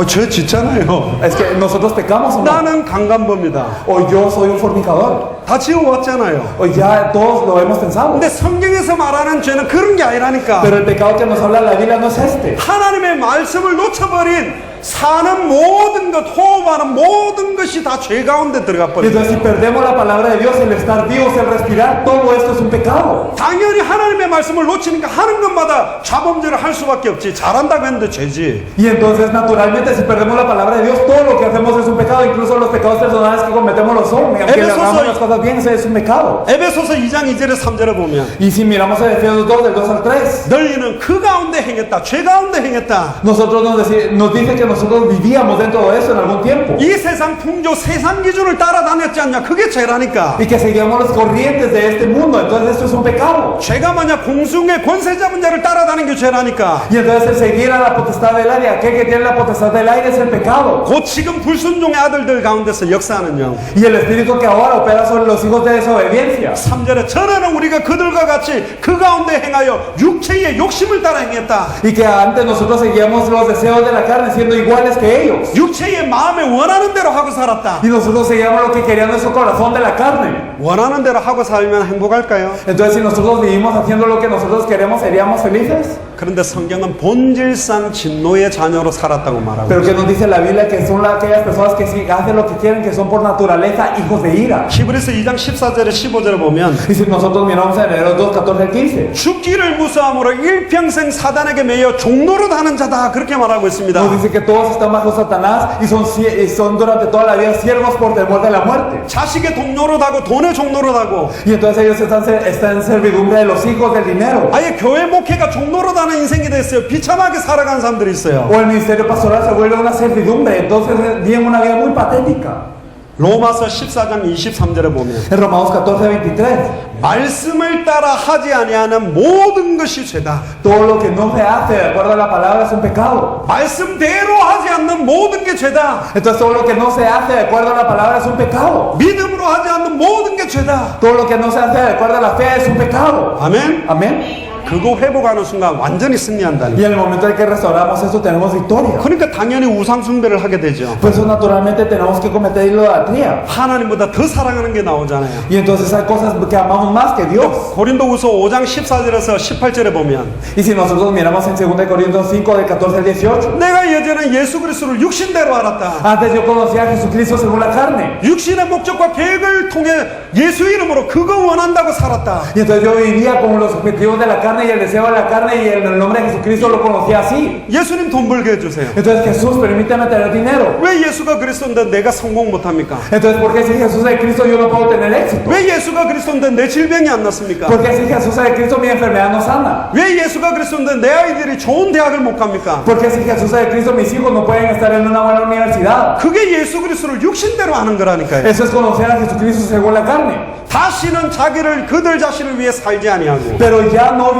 죄 짓잖아요. Es que nosotros pecamos o no. 나는 강간범이다. O yo soy un fornicador. 다 지어왔잖아요. O ya todos lo hemos pensado. 근데 성경에서 말하는 죄는 그런 게 아니라니까. Pero el pecado que nos habla la Biblia no es este. 하나님의 말씀을 놓쳐버린 사는 모든 것, 호흡하는 모든 것이 다 죄 가운데 들어가 버려요. Entonces, si perdemos la palabra de Dios, el estar vivos, el respirar, todo esto es un pecado. 당연히 하나님의 말씀을 놓치니까 하는 것마다 자범죄를 할 수밖에 없지. 잘한다고 했는데 죄지. Y entonces, naturalmente, si perdemos la palabra de Dios, todo lo que hacemos es un pecado. Incluso los pecados personales que cometemos lo son. Aunque le hagamos las cosas bien, es un pecado. 에베소서 2장 2절에 3절에 보면 Y si miramos a Efesios 2, del 2 al 3, 너희는 그 가운데 행했다. 죄 가운데 행했다. nosotros nos dice que nosotros vivíamos dentro de eso en algún tiempo. 이 세상 풍조, 세상 기준을 따라다녔지 않냐. 그게 죄라니까. Y que seguíamos las corrientes de este mundo. Entonces, esto es un pecado. 죄가 만약 공중의 권세 잡은 자를 따라다니는 게 죄라니까. Y entonces, el seguir a la potestad del aire, aquel que tiene la potestad del aire es el pecado. 곧 지금 불순종의 아들들 가운데서 역사하는 영. Y el espíritu que ahora opera sobre los hijos de desobediencia. 3절에 전에는 우리가 그들과 같이 그 가운데 행하여 육체의 욕심을 따라 행했다. Y que antes nosotros seguíamos los deseos de la carne siendo iguales que ellos. 육체의 마음에 원하는 대로 하고 살았다. Y nosotros seguíamos lo que quería nuestro corazón de la carne. 원하는 대로 하고 살면 행복할까요? Entonces, si nosotros vivimos haciendo lo que nosotros queremos, ¿seríamos felices? 그런데 성경은 본질상 진노의 자녀로 살았다고 말하고 Pero que nos dice la Biblia que son aquellas personas que sí hacen lo que quieren, que son por naturaleza hijos de ira. 히브리서 2장 14절에 15절에 보면 Y si nosotros miramos en Hebreos 2, 14 al 15, 죽기를 무서함으로 일평생 사단에게 매여 종노릇 하는 자다 그렇게 말하고 있습니다. nos dice que todos están bajo Satanás y son durante toda la vida siervos por temor de la muerte. 자식의 종노릇하고 돈의 종노릇하고 Y entonces ellos están en servidumbre de los hijos del dinero. 아예 교회 목회가 종노릇하는 인생이 됐어요. 비참하게 살아가는 사람들이 있어요. O el ministerio pastoral se vuelve una servidumbre, entonces viven una vida muy patética. 로마서 14장 23절에 보면 En Romanos 14, 23, 말씀을 따라 하지 아니하는 모든 것이 죄다. todo lo que no se hace de acuerdo a la palabra es un pecado. 말씀대로 하지 않는 모든 게 죄다. Entonces todo lo que no se hace de acuerdo a la palabra es un pecado. 믿음으로 하지 않는 모든 게 죄다. Todo lo que no se hace de acuerdo a la fe es un pecado. 아멘. Amén. 그거 회복하는 순간 완전히 승리한다니. Y en el momento en que restauramos esto tenemos victoria. 그러니까 당연히 우상 숭배를 하게 되죠. Por eso naturalmente tenemos que cometer idolatría. 하나님보다 더 사랑하는 게 나오잖아요. Y entonces hay cosas que amamos más que Dios. 고린도후서 5장 14절에서 18절에 보면 Y si nosotros miramos en 2 Corintios 5 del 14 al 18, 내가 예전에 예수 그리스도를 육신대로 알았다. antes yo conocía a Jesucristo según la carne. 육신의 목적과 계획을 통해 예수 이름으로 그거 원한다고 살았다. Y entonces yo vivía con los objetivos de la carne carne y el deseo de la carne y el nombre de Jesucristo lo conocía así. 예수님 돈 벌게 해주세요. Entonces Jesús, permíteme tener dinero. 왜 예수가 그리스도인데 내가 성공 못합니까? Entonces, ¿por qué si Jesús es Cristo yo no puedo tener éxito? 왜 예수가 그리스도인데 내 질병이 안 낫습니까? ¿Por qué si Jesús es Cristo mi enfermedad no sana? 왜 예수가 그리스도인데 내 아이들이 좋은 대학을 못 갑니까? ¿Por qué si Jesús es Cristo mis hijos no pueden estar en una buena universidad? 그게 예수 그리스도를 육신대로 하는 거라니까요. Eso es conocer a Jesucristo según la carne. 다시는 자기를 그들 자신을 위해 살지 아니하고 Pero ya no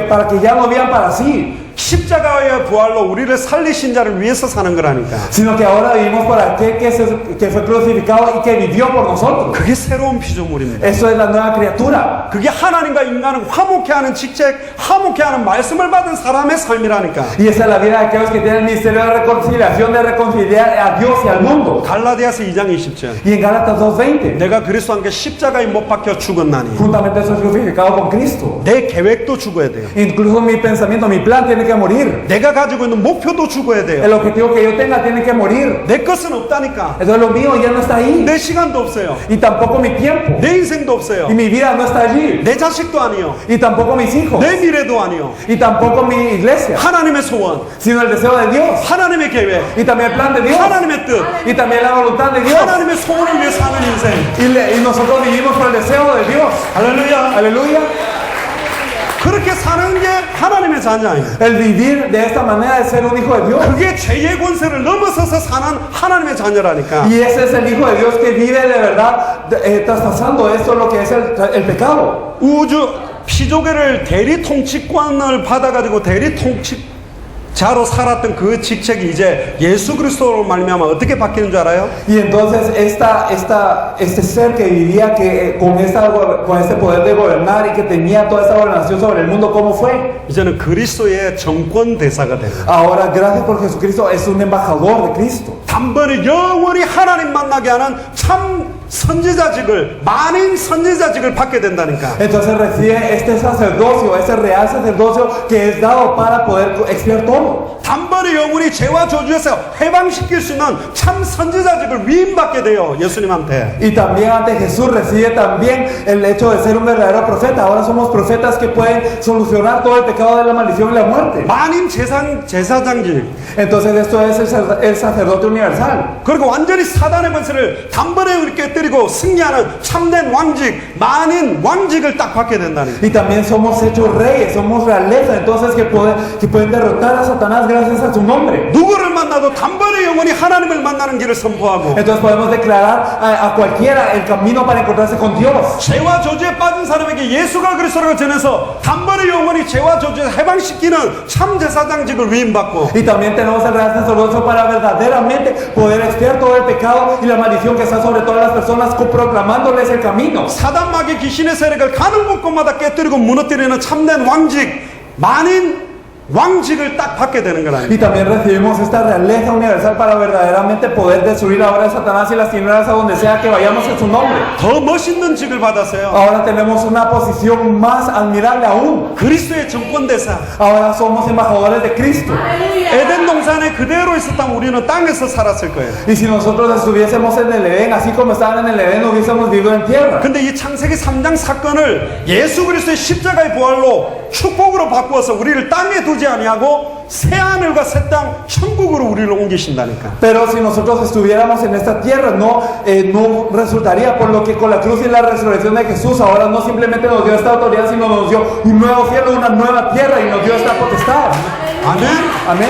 para que ya no vivan para sí, 십자가의 부활로 우리를 살리신 자를 위해서 사는 거라니까. sino que ahora vivimos para aquel que fue crucificado y que vivió por nosotros. 그게 새로운 피조물입니다. Eso es la nueva criatura. 그게 하나님과 인간을 화목케 하는 직책, 화목케 하는 말씀을 받은 사람의 삶이라니까. Y esa es la vida de aquellos que tienen el ministerio de reconciliación, de reconciliar a Dios y al mundo. 갈라디아서 2장 20절. Y en Gálatas 2:20, 내가 그리스도와 함께 십자가에 못 박혀 죽었나니 juntamente soy crucificado con Cristo. 내 계획도 죽어야 돼요. Incluso mi pensamiento, mi plan tiene que morir. 내가 가지고 있는 목표도 죽어야 돼요. El objetivo que yo tenga tiene que morir. 내 것은 없다니까. Entonces lo mío ya no está ahí. 내 시간도 없어요. Y tampoco mi tiempo. 내 인생도 없어요. Y mi vida no está allí. 내 자식도 아니요. Y tampoco mis hijos. 내 미래도 아니요. Y tampoco mi iglesia. 하나님의 소원, Sino el deseo de Dios. 하나님의 계획, Y también el plan de Dios. 하나님의 뜻, Y también la voluntad de Dios. 하나님의 소원을 위해 사는 인생. Y nosotros vivimos por el deseo de Dios. 할렐루야. Aleluya. 그렇게 사는 게 하나님의 자녀예요. El vivir de esta manera es ser un hijo de Dios. 그게 죄의 권세를 넘어서서 사는 하나님의 자녀라니까. Y ese es el hijo de Dios que vive de verdad, traspasando esto lo que es el pecado. 우주 피조계를 대리 통치권을 받아가지고 대리 통치자로 살았던 그 직책이 이제 예수 그리스도로 말미암아 어떻게 바뀌는 줄 알아요? Y entonces este ser que vivía con este poder de gobernar y que tenía toda esta gobernación sobre el mundo, ¿cómo fue? 이제는 그리스도의 정권 대사가 되는. Ahora, gracias por Jesucristo, es un embajador de Cristo. 단번에 영원히 하나님 만나게 하는 참 선지자직을, 만인 선지자직을 받게 된다니까. Entonces recibe este sacerdocio, este real sacerdocio que es dado para poder expiar todo. 단번에 영원히 죄와 저주에서 해방시킬 수 있는 참 선지자직을 위임받게 돼요, 예수님한테. Y también ante Jesús recibe también el hecho de ser un verdadero profeta. Ahora somos profetas que pueden solucionar todo el pecado de la maldición y la muerte. 만인 제사장직. Entonces esto es el sacerdote universal. 그리고 완전히 사단의 권세를 단번에 이렇게 때리고 승리하는 참된 왕직, 만인 왕직을 딱 받게 된다는 거예요. Y también somos hechos reyes, somos realeza, entonces que pueden derrotar a Satanás gracias a su nombre. 누구를 만나도 단번에 영원히 하나님을 만나는 길을 선포하고 Entonces podemos declarar a cualquiera el camino para encontrarse con Dios. 죄와 저주에 빠진 사람에게 예수가 그리스도라고 전해서 단번에 영원히 죄와 저주에서 해방시키는 참 제사장직을 위임받고 Y también tenemos el real sacerdocio para verdaderamente poder expiar todo el pecado y la maldición que está sobre todas las personas, proclamándoles el camino. 사단 마귀 귀신의 세력을 가는 곳곳마다 깨뜨리고 무너뜨리는 참된 왕직, 만인 왕직을 딱 받게 되는 거라니까. Y también recibimos esta realeza universal para verdaderamente poder destruir ahora a Satanás y las tinieblas a donde sea que vayamos en su nombre. 더 멋있는 직을 받았어요. Ahora tenemos una posición más admirable aún. 그리스도의 정권대사. Ahora somos embajadores de Cristo. 에덴 동산에 그대로 있었다면 우리는 땅에서 살았을 거예요. Y si nosotros estuviésemos en el Edén, así como estaban en el Edén, no hubiésemos vivido en tierra. 근데 이 창세기 3장 사건을 예수 그리스도의 십자가의 부활로 축복으로 바꾸어서 우리를 땅에 두지 아니하고 새 하늘과 새 땅 천국으로 우리를 옮기신다니까. Pero si nosotros estuviéramos en esta tierra, no resultaría, por lo que con la cruz y la resurrección de Jesús ahora no simplemente nos dio esta autoridad, sino nos dio un nuevo cielo, una nueva tierra y nos dio esta potestad. 아멘. Amén.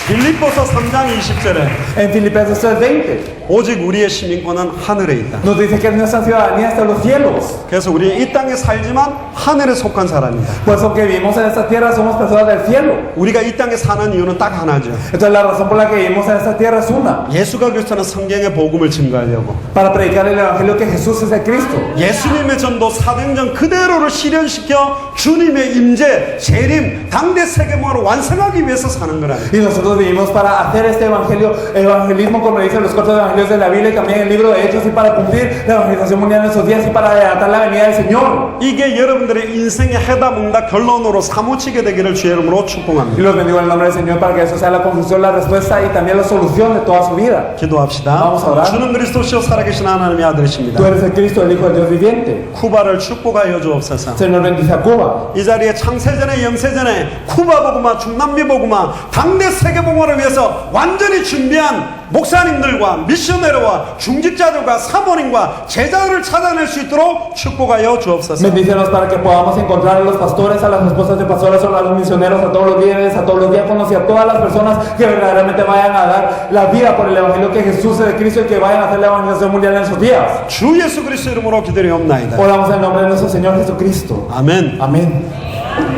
빌립보서 3장 20절에 En Filipenses 3:20 오직 우리의 시민권은 하늘에 있다. nos dice que nuestra ciudadanía está en los cielos. 그래서 우리는 이 땅에 살지만 하늘에 속한 사람이다. Por eso que vivimos en esta tierra somos personas del cielo. 우리가 이 땅에 사는 이유는 딱 하나죠. Entonces la razón por la que vivimos en esta tierra es una: 예수가 그리스도는 성경의 복음을 증거하려고. para predicar el evangelio que Jesús es el Cristo. 예수님의 전도 사도행전 그대로를 실현시켜 주님의 임재, 재림, 당대 세계문화를 완성하기 위해서 사는 거라요. Y nosotros vivimos para hacer este evangelismo, como dicen los cortos evangelios de la Biblia y también el libro de Hechos, y para cumplir la evangelización mundial en esos días y para adelantar la venida del Señor. 이게 여러분들의 인생의 해답응답 결론으로 사무치게 되기를 주의 이름으로 Y 축복합니다. los bendigo en el nombre del Señor para que eso sea la conclusión, la respuesta y también la solución de toda su vida. 기도합시다. Vamos a orar. 주는 그리스도시요 살아계신 하나님의 아들이십니다. Tú eres el Cristo, el Hijo del Dios viviente. 쿠바를 축복하여 주옵소서. Señor, bendice a Cuba. 이 자리에 창세전에 영세전에 쿠바 복음화, 중남미 복음화, 당대 세계 복음화를 위해서 완전히 준비한 목사님들과 미셔너리와 중직자들과 사모님과 제자들을 찾아낼 수 있도록 축복하여 주옵소서. Bendícenos para que podamos encontrar a los pastores, a las esposas de pastores, a los misioneros, a todos los líderes, a todos los diáconos y a todas las personas que verdaderamente vayan a dar la vida por el evangelio que Jesús es de Cristo y que vayan a hacer la evangelización mundial en sus días. 주 예수 그리스도 이름으로 기도리옵나이다. Oramos en el nombre de nuestro Señor Jesucristo. 아멘. Amén.